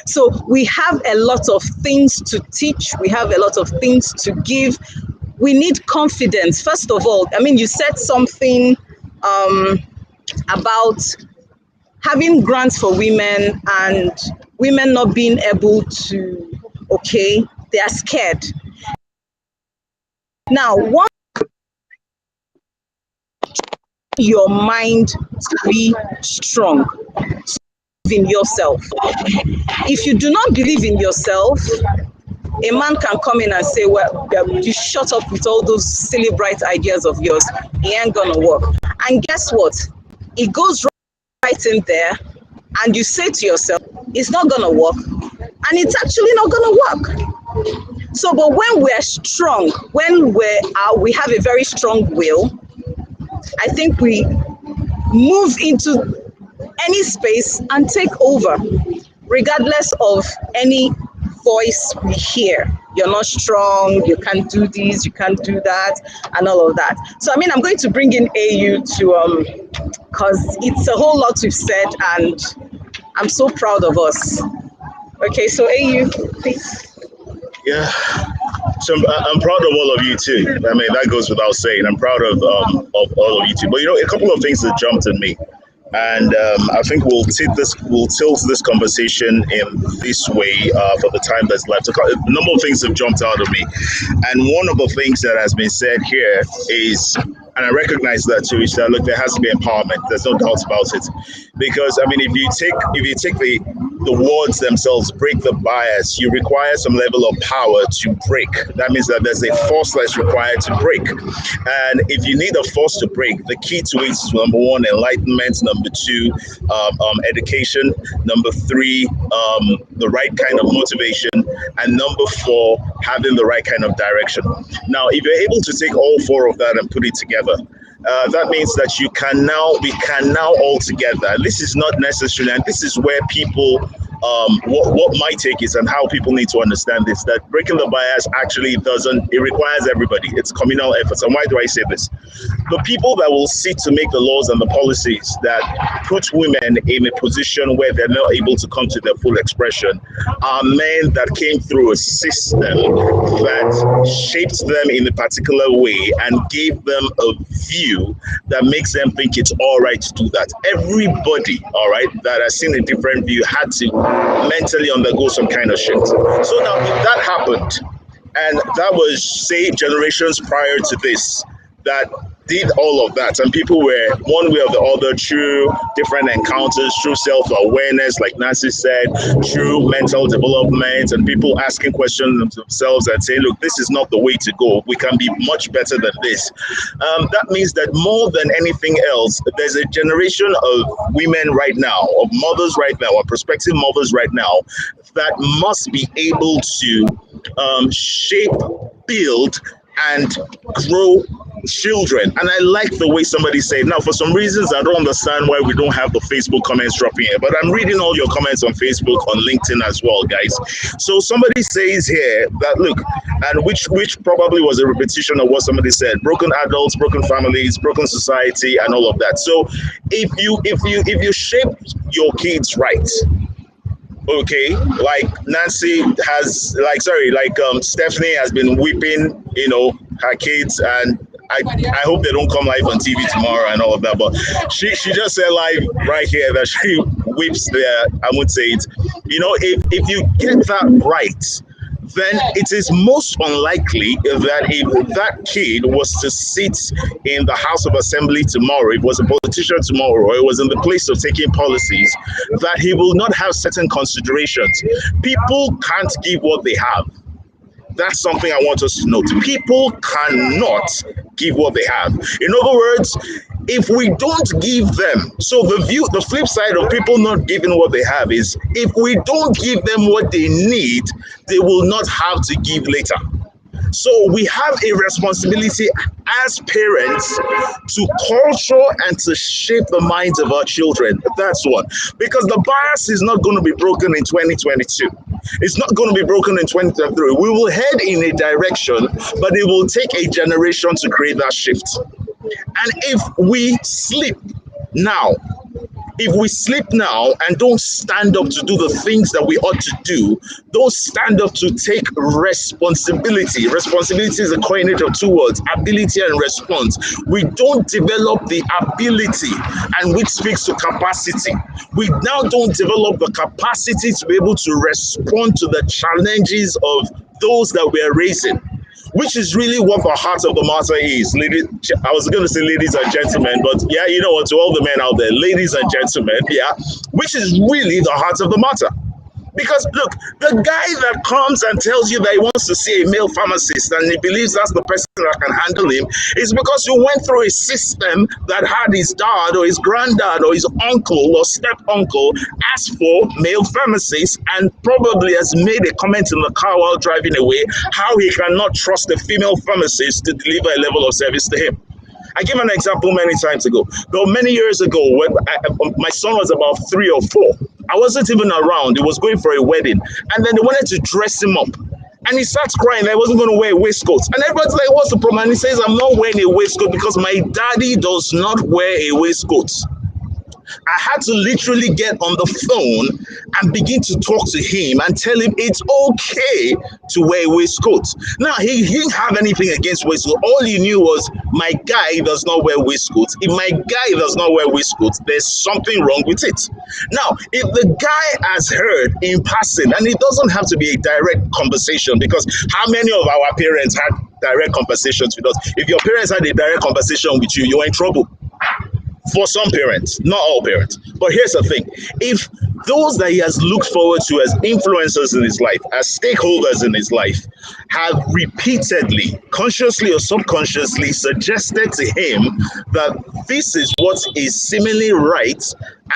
A: So we have a lot of things to teach. We have a lot of things to give. We need confidence. First of all, I mean, you said something about having grants for women and women not being able to, okay, they are scared. Now, one, your mind to be strong in yourself. If you do not believe in yourself, a man can come in and say, well, you shut up with all those silly bright ideas of yours. It ain't gonna work. And guess what? It goes right in there, and you say to yourself, it's not gonna work. And it's actually not gonna work. So, but when we're strong, when we have a very strong will, I think we move into any space and take over, regardless of any voice we hear. You're not strong, you can't do this, you can't do that, and all of that. So, I mean, I'm going to bring in AU to, because it's a whole lot we've said, and I'm so proud of us. Okay, so AU, please.
B: Yeah. So I'm proud of all of you too. I mean, that goes without saying. I'm proud of all of you too. But you know, a couple of things that jumped at me, and I think we'll tilt this conversation in this way for the time that's left. A number of things have jumped out of me, and one of the things that has been said here is, and I recognize that too, is that look, there has to be empowerment. There's no doubt about it, because I mean, if you take the words themselves, break the bias, you require some level of power to break. That means that there's a force that's required to break. And if you need a force to break, the key to it is, number 1, enlightenment, number 2, education, number 3, the right kind of motivation, and number 4, having the right kind of direction. Now, if you're able to take all 4 of that and put it together, that means that we can now all together. And this is not necessarily, and this is where people, what my take is, and how people need to understand this, that breaking the bias actually it requires everybody. It's communal efforts. And why do I say this? The people that will sit to make the laws and the policies that put women in a position where they're not able to come to their full expression are men that came through a system that shaped them in a particular way and gave them a view that makes them think it's all right to do that. Everybody, all right, that has seen a different view had to mentally undergo some kind of shift. So now, if that happened, and that was, say, generations prior to this, that did all of that, and people were one way or the other through different encounters, through self-awareness, like Nancy said, through mental development, and people asking questions themselves and saying, look, this is not the way to go. We can be much better than this. That means that more than anything else, there's a generation of women right now, of mothers right now, or prospective mothers right now, that must be able to shape, build, and grow children. And I like the way somebody said, now for some reasons I don't understand why we don't have the Facebook comments dropping here, but I'm reading all your comments on Facebook, on LinkedIn as well, guys. So somebody says here that, look, and which probably was a repetition of what somebody said: broken adults, broken families, broken society, and all of that. So if you shape your kids right, okay, like Nancy has, Stephanie has been whipping, her kids, and I hope they don't come live on TV tomorrow and all of that, but she just said live right here that she whips I would say it. If you get that right, then it is most unlikely that if that kid was to sit in the House of Assembly tomorrow, it was a politician tomorrow, or it was in the place of taking policies, that he will not have certain considerations. People can't give what they have. That's something I want us to note. People cannot give what they have. In other words, if we don't give them, so the flip side of people not giving what they have is, if we don't give them what they need, they will not have to give later. So we have a responsibility as parents to culture and to shape the minds of our children. That's one. Because the bias is not going to be broken in 2022. It's not going to be broken in 2023. We will head in a direction, but it will take a generation to create that shift. And if we sleep now and don't stand up to do the things that we ought to do, don't stand up to take responsibility. Responsibility is a coinage of two words: ability and response. We don't develop the ability, and which speaks to capacity. We now don't develop the capacity to be able to respond to the challenges of those that we are raising, which is really what the heart of the matter is. Ladies, I was going to say ladies and gentlemen, but yeah, you know what, to all the men out there, ladies and gentlemen, yeah, which is really the heart of the matter. Because look, the guy that comes and tells you that he wants to see a male pharmacist and he believes that's the person that can handle him, is because you went through a system that had his dad or his granddad or his uncle or step-uncle ask for male pharmacists, and probably has made a comment in the car while driving away how he cannot trust a female pharmacist to deliver a level of service to him. I gave an example many times ago. Though many years ago, when my son was about 3 or 4, I wasn't even around. He was going for a wedding, and then they wanted to dress him up. And he starts crying that he wasn't going to wear a waistcoat. And everybody's like, what's the problem? And he says, I'm not wearing a waistcoat because my daddy does not wear a waistcoat. I had to literally get on the phone and begin to talk to him and tell him it's okay to wear a waistcoat. Now, he didn't have anything against waistcoat. All he knew was, my guy does not wear waistcoats. If my guy does not wear waistcoats, there's something wrong with it. Now, if the guy has heard in passing, and it doesn't have to be a direct conversation, because how many of our parents had direct conversations with us? If your parents had a direct conversation with you, you're in trouble. For some parents, not all parents. But here's the thing. If those that he has looked forward to as influencers in his life, as stakeholders in his life, have repeatedly, consciously or subconsciously, suggested to him that this is what is seemingly right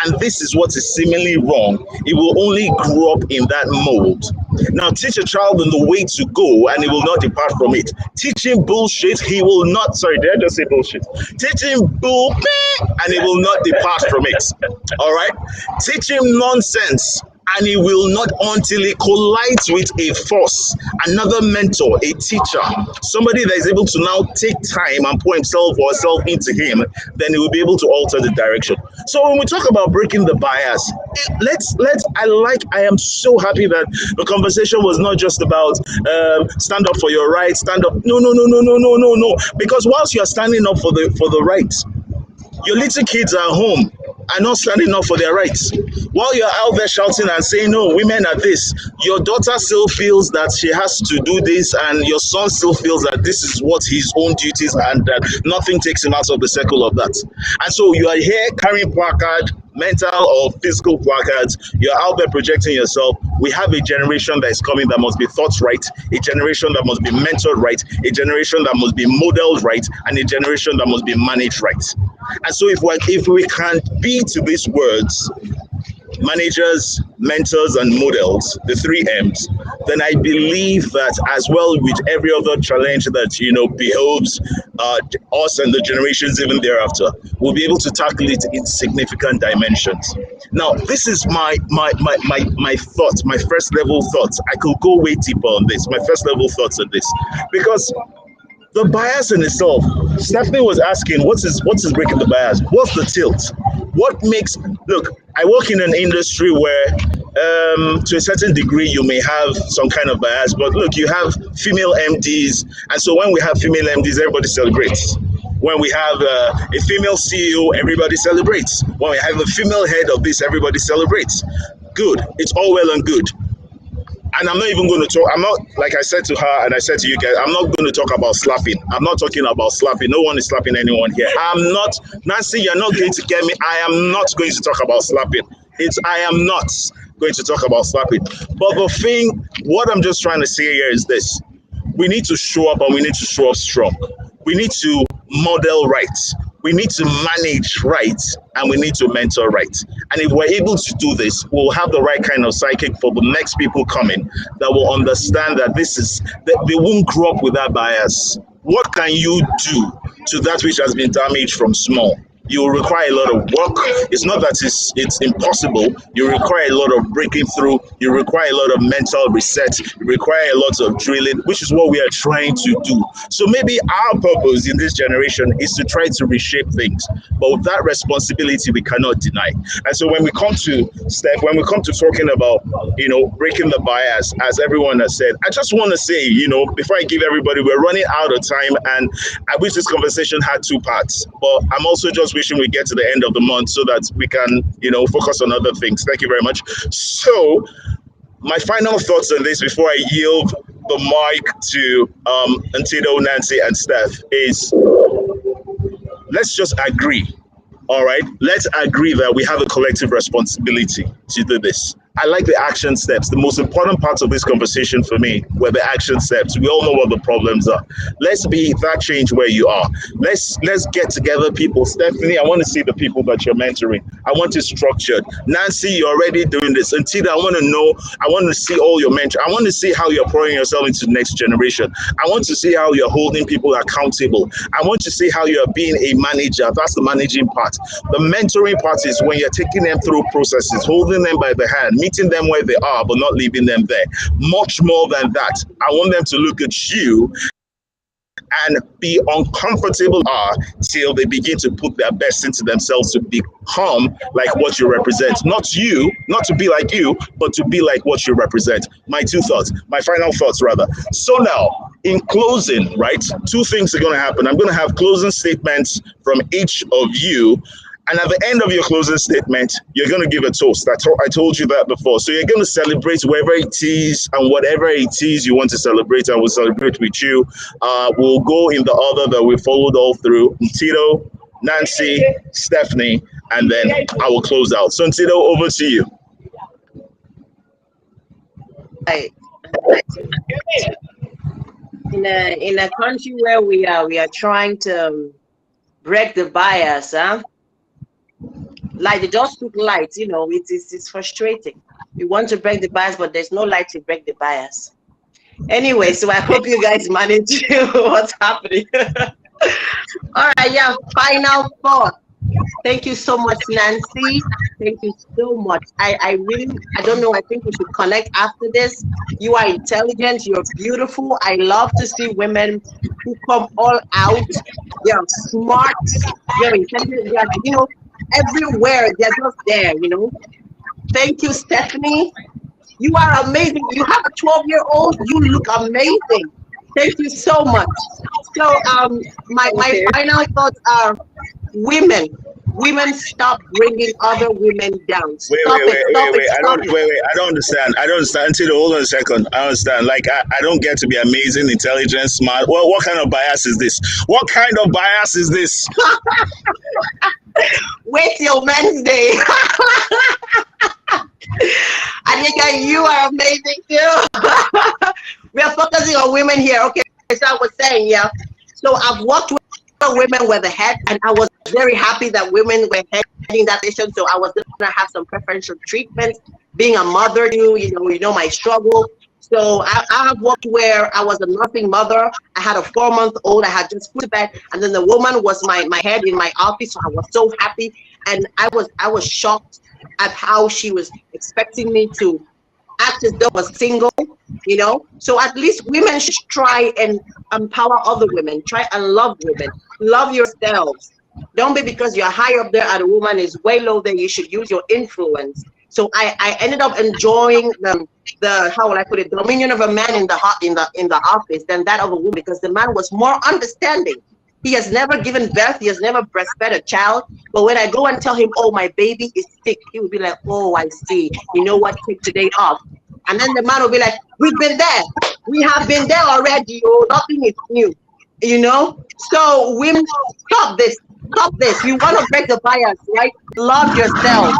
B: and this is what is seemingly wrong, he will only grow up in that mold. Now, teach a child in the way to go and he will not depart from it. Teach him bullshit, he will not, sorry, did I just say bullshit? Teach him bull and he will not depart from it. All right? Teach him nonsense and he will not, until he collides with a force, another mentor, a teacher, somebody that is able to now take time and pour himself or herself into him, then he will be able to alter the direction. So when we talk about breaking the bias, I am so happy that the conversation was not just about stand up for your rights, stand up. No. Because whilst you are standing up for the rights, your little kids are home. are not standing up for their rights. While you're out there shouting and saying, no, women are this, your daughter still feels that she has to do this, and your son still feels that this is what his own duties are, and that nothing takes him out of the circle of that. And so you are here carrying placard, mental or physical placards, you're out there projecting yourself. We have a generation that is coming that must be taught right, a generation that must be mentored right, a generation that must be modeled right, and a generation that must be managed right. And so if we can be to these words, managers, mentors, and models, the 3 M's, then I believe that as well with every other challenge that, behoves us and the generations even thereafter, we'll be able to tackle it in significant dimensions. Now, this is my thoughts, my first level thoughts. I could go way deeper on this, my first level thoughts on this, because the bias in itself, Stephanie was asking, what is breaking the bias? What's the tilt? What makes, look, I work in an industry where to a certain degree you may have some kind of bias, but look, you have female MDs, and so when we have female MDs, everybody celebrates. When we have a female CEO, everybody celebrates. When we have a female head of this, everybody celebrates. Good, it's all well and good. And I'm not even going to talk, I'm not, like I said to her and I said to you guys, I'm not going to talk about slapping. I'm not talking about slapping. No one is slapping anyone here. I'm not, Nancy, you're not going to get me. I am not going to talk about slapping. I am not going to talk about slapping. But the thing, what I'm just trying to say here is this. We need to show up, and we need to show up strong. We need to model right. We need to manage right, and we need to mentor right. And if we're able to do this, we'll have the right kind of psychic for the next people coming that will understand that that they won't grow up with that bias. What can you do to that which has been damaged from small? You will require a lot of work. It's not that it's impossible. You require a lot of breaking through. You require a lot of mental reset. You require a lot of drilling, which is what we are trying to do. So maybe our purpose in this generation is to try to reshape things. But with that responsibility, we cannot deny. And so when we come to talking about, breaking the bias, as everyone has said, I just want to say, before I give everybody, we're running out of time, and I wish this conversation had 2 parts. But I'm also just wishing we get to the end of the month so that we can, focus on other things. Thank you very much. So my final thoughts on this before I yield the mic to NTIIDO, Nancy, and Steph is, let's just agree. All right, let's agree that we have a collective responsibility to do this. I like the action steps. The most important parts of this conversation for me were the action steps. We all know what the problems are. Let's be that change where you are. Let's get together, people. Stephanie, I want to see the people that you're mentoring. I want it structured. Nancy, you're already doing this. And Tida, I want to see all your mentors. I want to see how you're pouring yourself into the next generation. I want to see how you're holding people accountable. I want to see how you're being a manager. That's the managing part. The mentoring part is when you're taking them through processes, holding them by the hand, meeting them where they are, but not leaving them there. Much more than that, I want them to look at you and be uncomfortable till they begin to put their best into themselves to become like what you represent. Not to be like you, but to be like what you represent. My final thoughts rather. So now, in closing, right, 2 things are going to happen. I'm going to have closing statements from each of you. And at the end of your closing statement, you're going to give a toast. I told you that before. So you're going to celebrate wherever it is and whatever it is you want to celebrate, and we'll celebrate with you. We'll go in the order that we followed all through. NTIIDO, Nancy, Stephanie, and then I will close out. So NTIIDO, over to you.
C: Right. In a country where we are trying to break the bias, like they just took light, it's frustrating. We want to break the bias, but there's no light to break the bias. Anyway, so I hope you guys manage what's happening. All right, yeah, final thought. Thank you so much, Nancy. Thank you so much. I don't know, I think we should connect after this. You are intelligent, you're beautiful. I love to see women who come all out. They're smart, they're intelligent, they're, everywhere, they're just there, Thank you, Stephanie. You are amazing. You have a 12-year-old, you look amazing. Thank you so much. So my final thoughts are, women, Women, stop bringing other women down.
B: Wait,
C: Stop
B: wait,
C: it,
B: wait,
C: stop
B: wait,
C: it,
B: wait.
C: stop it.
B: I don't understand. I don't understand. Until hold on a second. I understand. Like, I don't get to be amazing, intelligent, smart. Well, what kind of bias is this? What kind of bias is this?
C: Wait till Wednesday. Aniekan, you are amazing too. We are focusing on women here. Okay, so I was saying, yeah. So I've worked with women were the head, and I was very happy that women were heading that nation. So I was gonna have some preferential treatment. Being a mother, you know my struggle. So I have worked where I was a nursing mother. I had a 4-month-old. I had just put to bed, and then the woman was my head in my office. So I was so happy, and I was shocked at how she was expecting me to act as though I was single, you know. So at least women should try and empower other women. Try and love women. Love yourselves. Don't be because you're high up there and a woman is way low there. You should use your influence. So I ended up enjoying the how will I put it, the dominion of a man in the office than that of a woman, because the man was more understanding. He has never given birth. He has never breastfed a child. But when I go and tell him, oh, my baby is sick, he will be like, oh, I see. You know what? Take today off. And then the man will be like, we've been there. We have been there already. Oh, nothing is new. You know? So women, stop this. Stop this. You want to break the bias, right? Love yourself.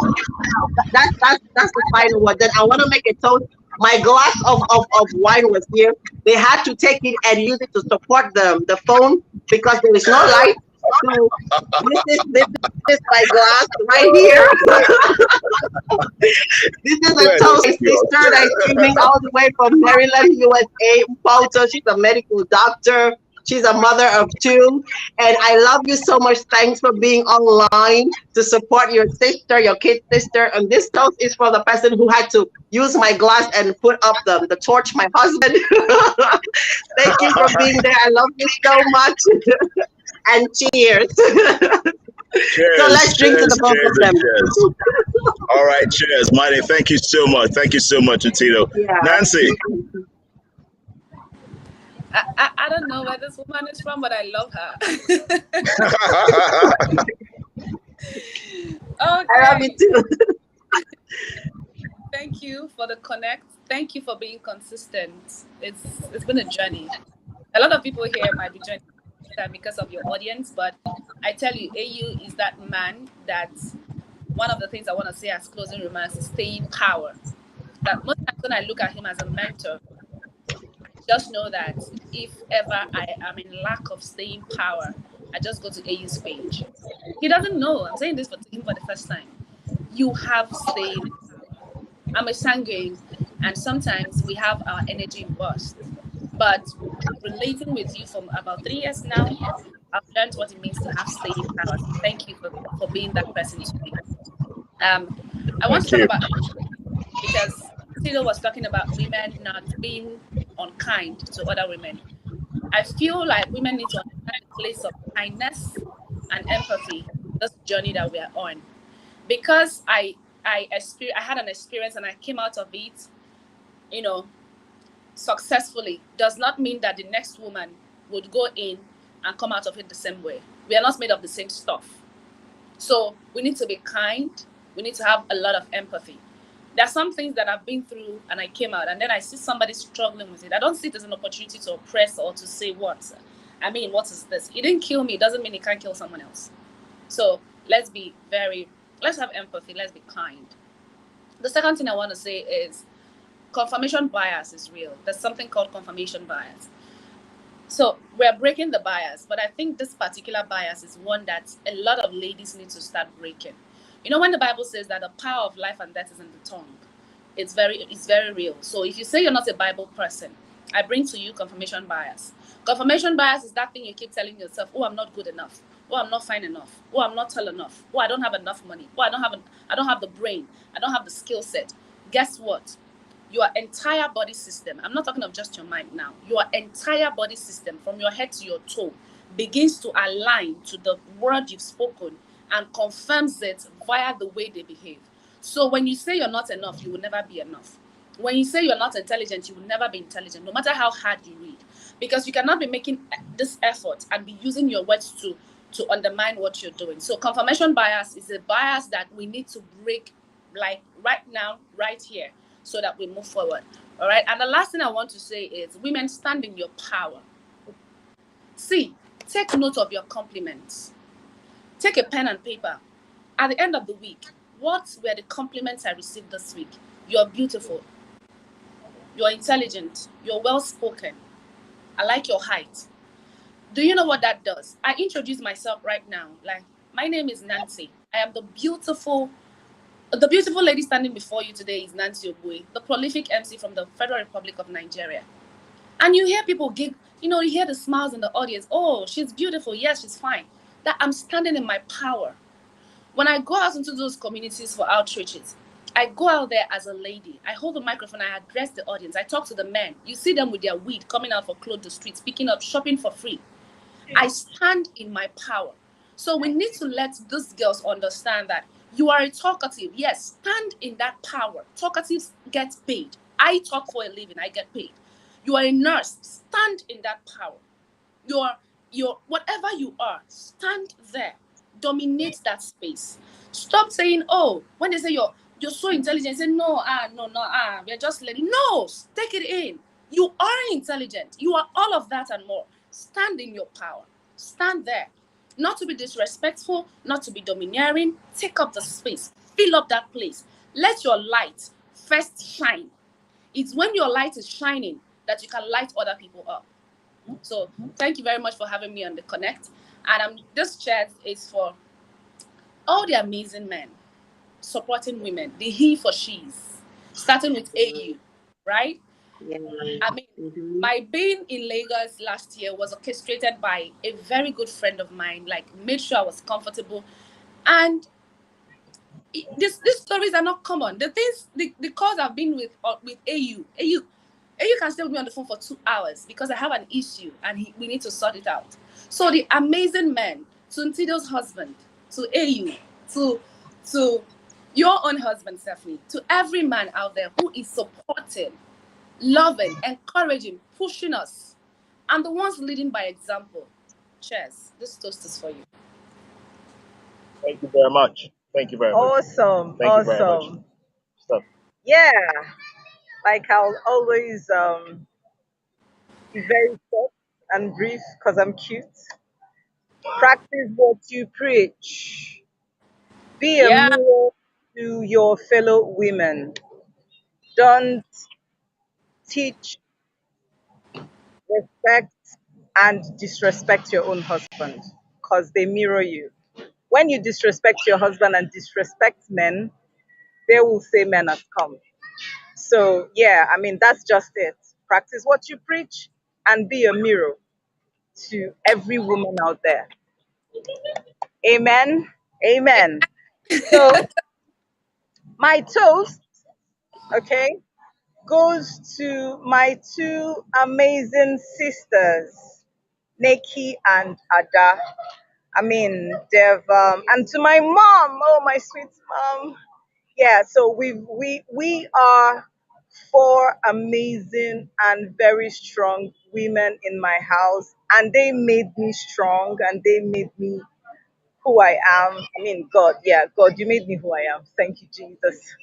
C: That's the final word. Then I want to make a toast. My glass of wine was here. They had to take it and use it to support the phone because there is no light. So this is my glass right here. This is a toast. My sister that's streaming all the way from Maryland, USA. Walter, she's a medical doctor. She's a mother of 2. And I love you so much. Thanks for being online to support your sister, your kid sister. And this toast is for the person who had to use my glass and put up the torch, my husband. Thank you for being there. I love you so much. And cheers.
B: Cheers.
C: So let's drink to the both of them.
B: Cheers. All right, cheers. Marty, thank you so much. Thank you so much, NTIIDO.
C: Yeah.
B: Nancy.
D: I don't know where this woman is from, but I love her. Okay.
C: I love you too.
D: Thank you for the connect. Thank you for being consistent. It's been a journey. A lot of people here might be joining because of your audience, but I tell you, AU is that man that one of the things I want to say as closing remarks is staying power. That most times when I look at him as a mentor, just know that if ever I am in lack of staying power, I just go to AU's page. He doesn't know. I'm saying this for him for the first time. You have staying power. I'm a sanguine, and sometimes we have our energy burst. But relating with you for about 3 years now, I've learned what it means to have staying power. So thank you for being that person to me. I want to talk about, because Tito was talking about women not being unkind to other women. I feel like women need to understand the place of kindness and empathy, this journey that we are on. Because I had an experience and I came out of it, successfully, does not mean that the next woman would go in and come out of it the same way. We are not made of the same stuff. So we need to be kind. We need to have a lot of empathy. There are some things that I've been through and I came out, and then I see somebody struggling with it. I don't see it as an opportunity to oppress or to say what is this? It didn't kill me. It doesn't mean it can't kill someone else. So let's have empathy. Let's be kind. The second thing I want to say is confirmation bias is real. There's something called confirmation bias. So we're breaking the bias, but I think this particular bias is one that a lot of ladies need to start breaking. When the Bible says that the power of life and death is in the tongue, it's very real. So if you say you're not a Bible person, I bring to you confirmation bias. Confirmation bias is that thing you keep telling yourself, oh, I'm not good enough. Oh, I'm not fine enough. Oh, I'm not tall enough. Oh, I don't have enough money. Oh, I don't have the brain. I don't have the skill set. Guess what? Your entire body system, I'm not talking of just your mind now, your entire body system from your head to your toe begins to align to the word you've spoken and confirms it via the way they behave. So when you say you're not enough, you will never be enough. When you say you're not intelligent, you will never be intelligent, no matter how hard you read. Because you cannot be making this effort and be using your words to undermine what you're doing. So confirmation bias is a bias that we need to break, like right now, right here, so that we move forward. All right. And the last thing I want to say is, women, stand in your power. See, take note of your compliments. Take a pen and paper. At the end of the week, what were the compliments I received this week? You're beautiful. You're intelligent. You're well spoken. I like your height. Do you know what that does? I introduce myself right now. Like, my name is Nancy. I am the beautiful lady standing before you today is Nancy OGBUE, the prolific MC from the Federal Republic of Nigeria. And you hear people gig, you hear the smiles in the audience. Oh, she's beautiful. Yes, she's fine. That I'm standing in my power. When I go out into those communities for outreaches, I go out there as a lady. I hold the microphone. I address the audience. I talk to the men. You see them with their weed coming out for clothes the streets, picking up, shopping for free. I stand in my power. So we need to let these girls understand that you are a talkative. Yes, stand in that power. Talkatives get paid. I talk for a living. I get paid. You are a nurse. Stand in that power. You're whatever you are, stand there. Dominate that space. Stop saying, oh, when they say you're so intelligent, say no, we're just letting. No, take it in. You are intelligent. You are all of that and more. Stand in your power. Stand there. Not to be disrespectful, not to be domineering. Take up the space. Fill up that place. Let your light first shine. It's when your light is shining that you can light other people up. So thank you very much for having me on the Connect. And this chat is for all the amazing men supporting women, the he for she's, starting with AU, right?
C: Yeah.
D: I mean, my being in Lagos last year was orchestrated by a very good friend of mine, like made sure I was comfortable. And these stories are not common. The calls I've been with AU can stay with me on the phone for 2 hours because I have an issue and we need to sort it out. So the amazing men, to NTIIDO's husband, to AU, to your own husband, Stephanie, to every man out there who is supporting, loving, encouraging, pushing us, and the ones leading by example. Cheers. This toast is for you.
B: Thank you very much. Thank you very much.
A: Awesome.
B: Thank you very much. Stuff.
A: Yeah. Like I'll always be very short and brief because I'm cute. Practice what you preach. Be a
D: Yeah.
A: mirror to your fellow women. Don't teach, respect, and disrespect your own husband because they mirror you. When you disrespect your husband and disrespect men, they will say men has come. So, yeah, I mean, that's just it. Practice what you preach and be a mirror to every woman out there. Amen. Amen. So, my toast, okay, goes to my two amazing sisters, Neki and Ada. I mean, they've and to my mom, oh my sweet mom. Yeah, so we are four amazing and very strong women in my house, and they made me strong and they made me who I am. I mean, God, yeah, God, you made me who I am. Thank you, Jesus.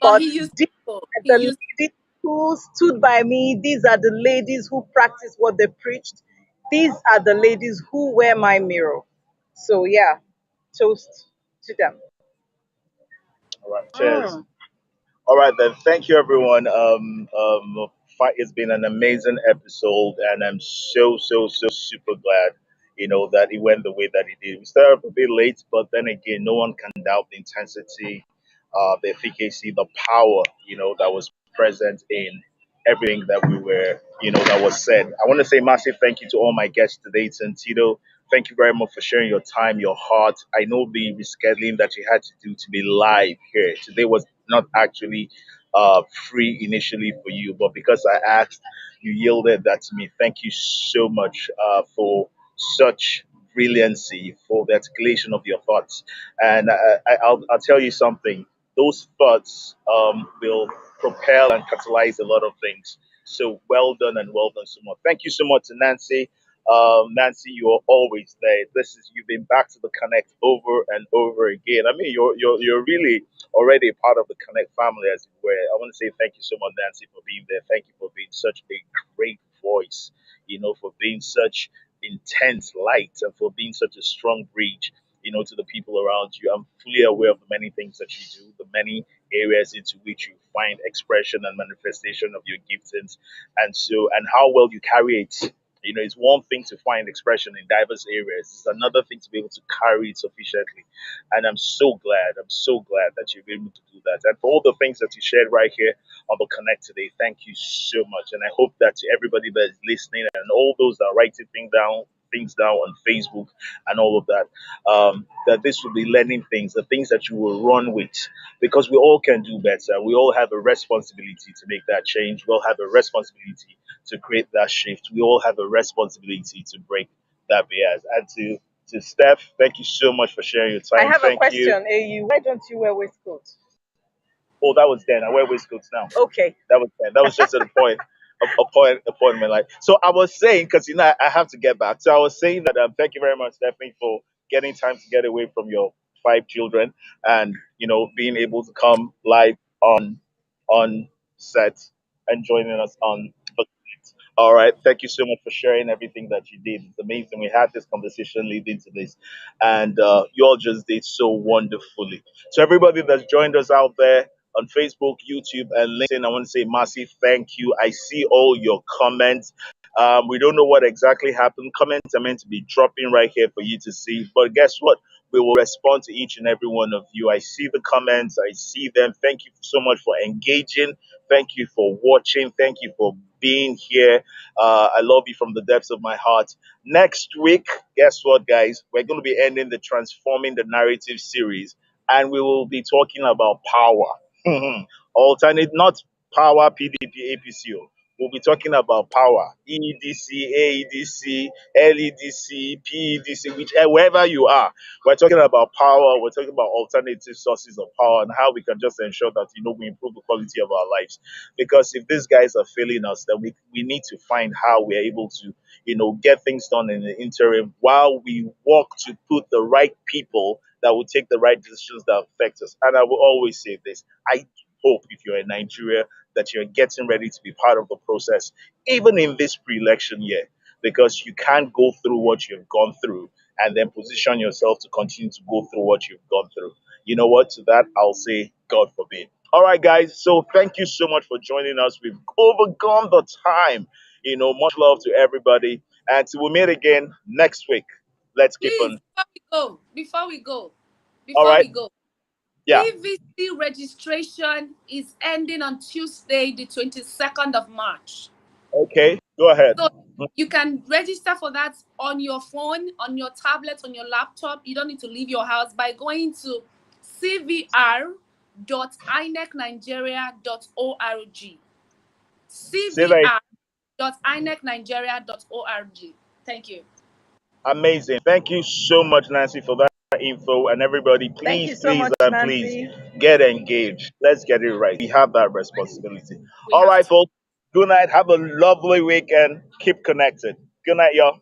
D: But
A: But
D: he used
A: these
D: people.
A: are
D: He
A: the
D: used
A: ladies who stood by me. These are the ladies who practiced what they preached. These are the ladies who wear my mirror. So yeah, toast to them.
B: All right. Cheers. All right then. Thank you, everyone. It's been an amazing episode, and I'm so super glad, that it went the way that it did. We started a bit late, but then again, no one can doubt the intensity, the efficacy, the power, that was present in everything that that was said. I want to say massive thank you to all my guests today, Tito. Thank you very much for sharing your time, your heart. I know the rescheduling that you had to do to be live here today was not actually free initially for you, but because I asked, you yielded that to me. Thank you so much for such brilliancy, for the articulation of your thoughts. And I'll tell you something. Those thoughts will propel and catalyze a lot of things. So well done and well done so much. Thank you so much to Nancy. Nancy, you're always there. You've been back to the Connect over and over again. I mean, you're really already a part of the Connect family, as it were. I want to say thank you so much, Nancy, for being there. Thank you for being such a great voice. For being such intense light and for being such a strong bridge. To the people around you. I'm fully aware of the many things that you do, the many areas into which you find expression and manifestation of your giftings, and how well you carry it. It's one thing to find expression in diverse areas. It's another thing to be able to carry it sufficiently. And I'm so glad. I'm so glad that you're able to do that. And for all the things that you shared right here on the Connect today, thank you so much. And I hope that to everybody that is listening and all those that are writing things down on Facebook and all of that, that this will be learning things, the things that you will run with, because we all can do better. We all have a responsibility to make that change. We all have a responsibility to create that shift. We all have a responsibility to break that bias. And to Steph, thank you so much for sharing your time.
A: I have a
B: Thank
A: question,
B: you.
A: AU. Why don't you wear waistcoats?
B: Oh, that was then. I wear waistcoats now.
A: Okay.
B: That was then. That was just a point. A point in my life. So I was saying, because I have to get back. So I was saying that thank you very much, Stephanie, for getting time to get away from your 5 children and being able to come live on set and joining us on the. All right. Thank you so much for sharing everything that you did. It's amazing. We had this conversation leading to this, and you all just did so wonderfully. So, everybody that's joined us out there on Facebook, YouTube, and LinkedIn, I want to say massive thank you. I see all your comments. We don't know what exactly happened. Comments are meant to be dropping right here for you to see. But guess what? We will respond to each and every one of you. I see the comments, I see them. Thank you so much for engaging. Thank you for watching. Thank you for being here. I love you from the depths of my heart. Next week, guess what, guys? We're going to be ending the Transforming the Narrative series, and we will be talking about power. Alternate, not power, PDP, APCO. We'll be talking about power, EDC, AEDC, LEDC, PEDC, wherever you are. We're talking about power. We're talking about alternative sources of power and how we can just ensure that we improve the quality of our lives. Because if these guys are failing us, then we need to find how we are able to get things done in the interim while we work to put the right people that will take the right decisions that affect us. And I will always say this: I hope if you're in Nigeria that you're getting ready to be part of the process, even in this pre-election year, because you can't go through what you've gone through and then position yourself to continue to go through what you've gone through. You know what? To that, I'll say, God forbid. All right, guys. So thank you so much for joining us. We've overgone the time. Much love to everybody. And we'll meet again next week. Let's keep
D: Please,
B: on.
D: before we go,
B: All right. Yeah.
D: PVC registration is ending on Tuesday, the 22nd of March.
B: Okay, go ahead.
D: So you can register for that on your phone, on your tablet, on your laptop. You don't need to leave your house by going to cvr.inecnigeria.org. cvr.inecnigeria.org. Thank you.
B: Amazing. Thank you so much, Nancy, for that info. And everybody,
A: Thank you
B: please,
A: so
B: please,
A: much,
B: and
A: Nancy.
B: please get engaged. Let's get it right. We have that responsibility.
D: We
B: All
D: have
B: right,
D: to.
B: folks. Good night. Have a lovely weekend. Keep connected. Good night, y'all.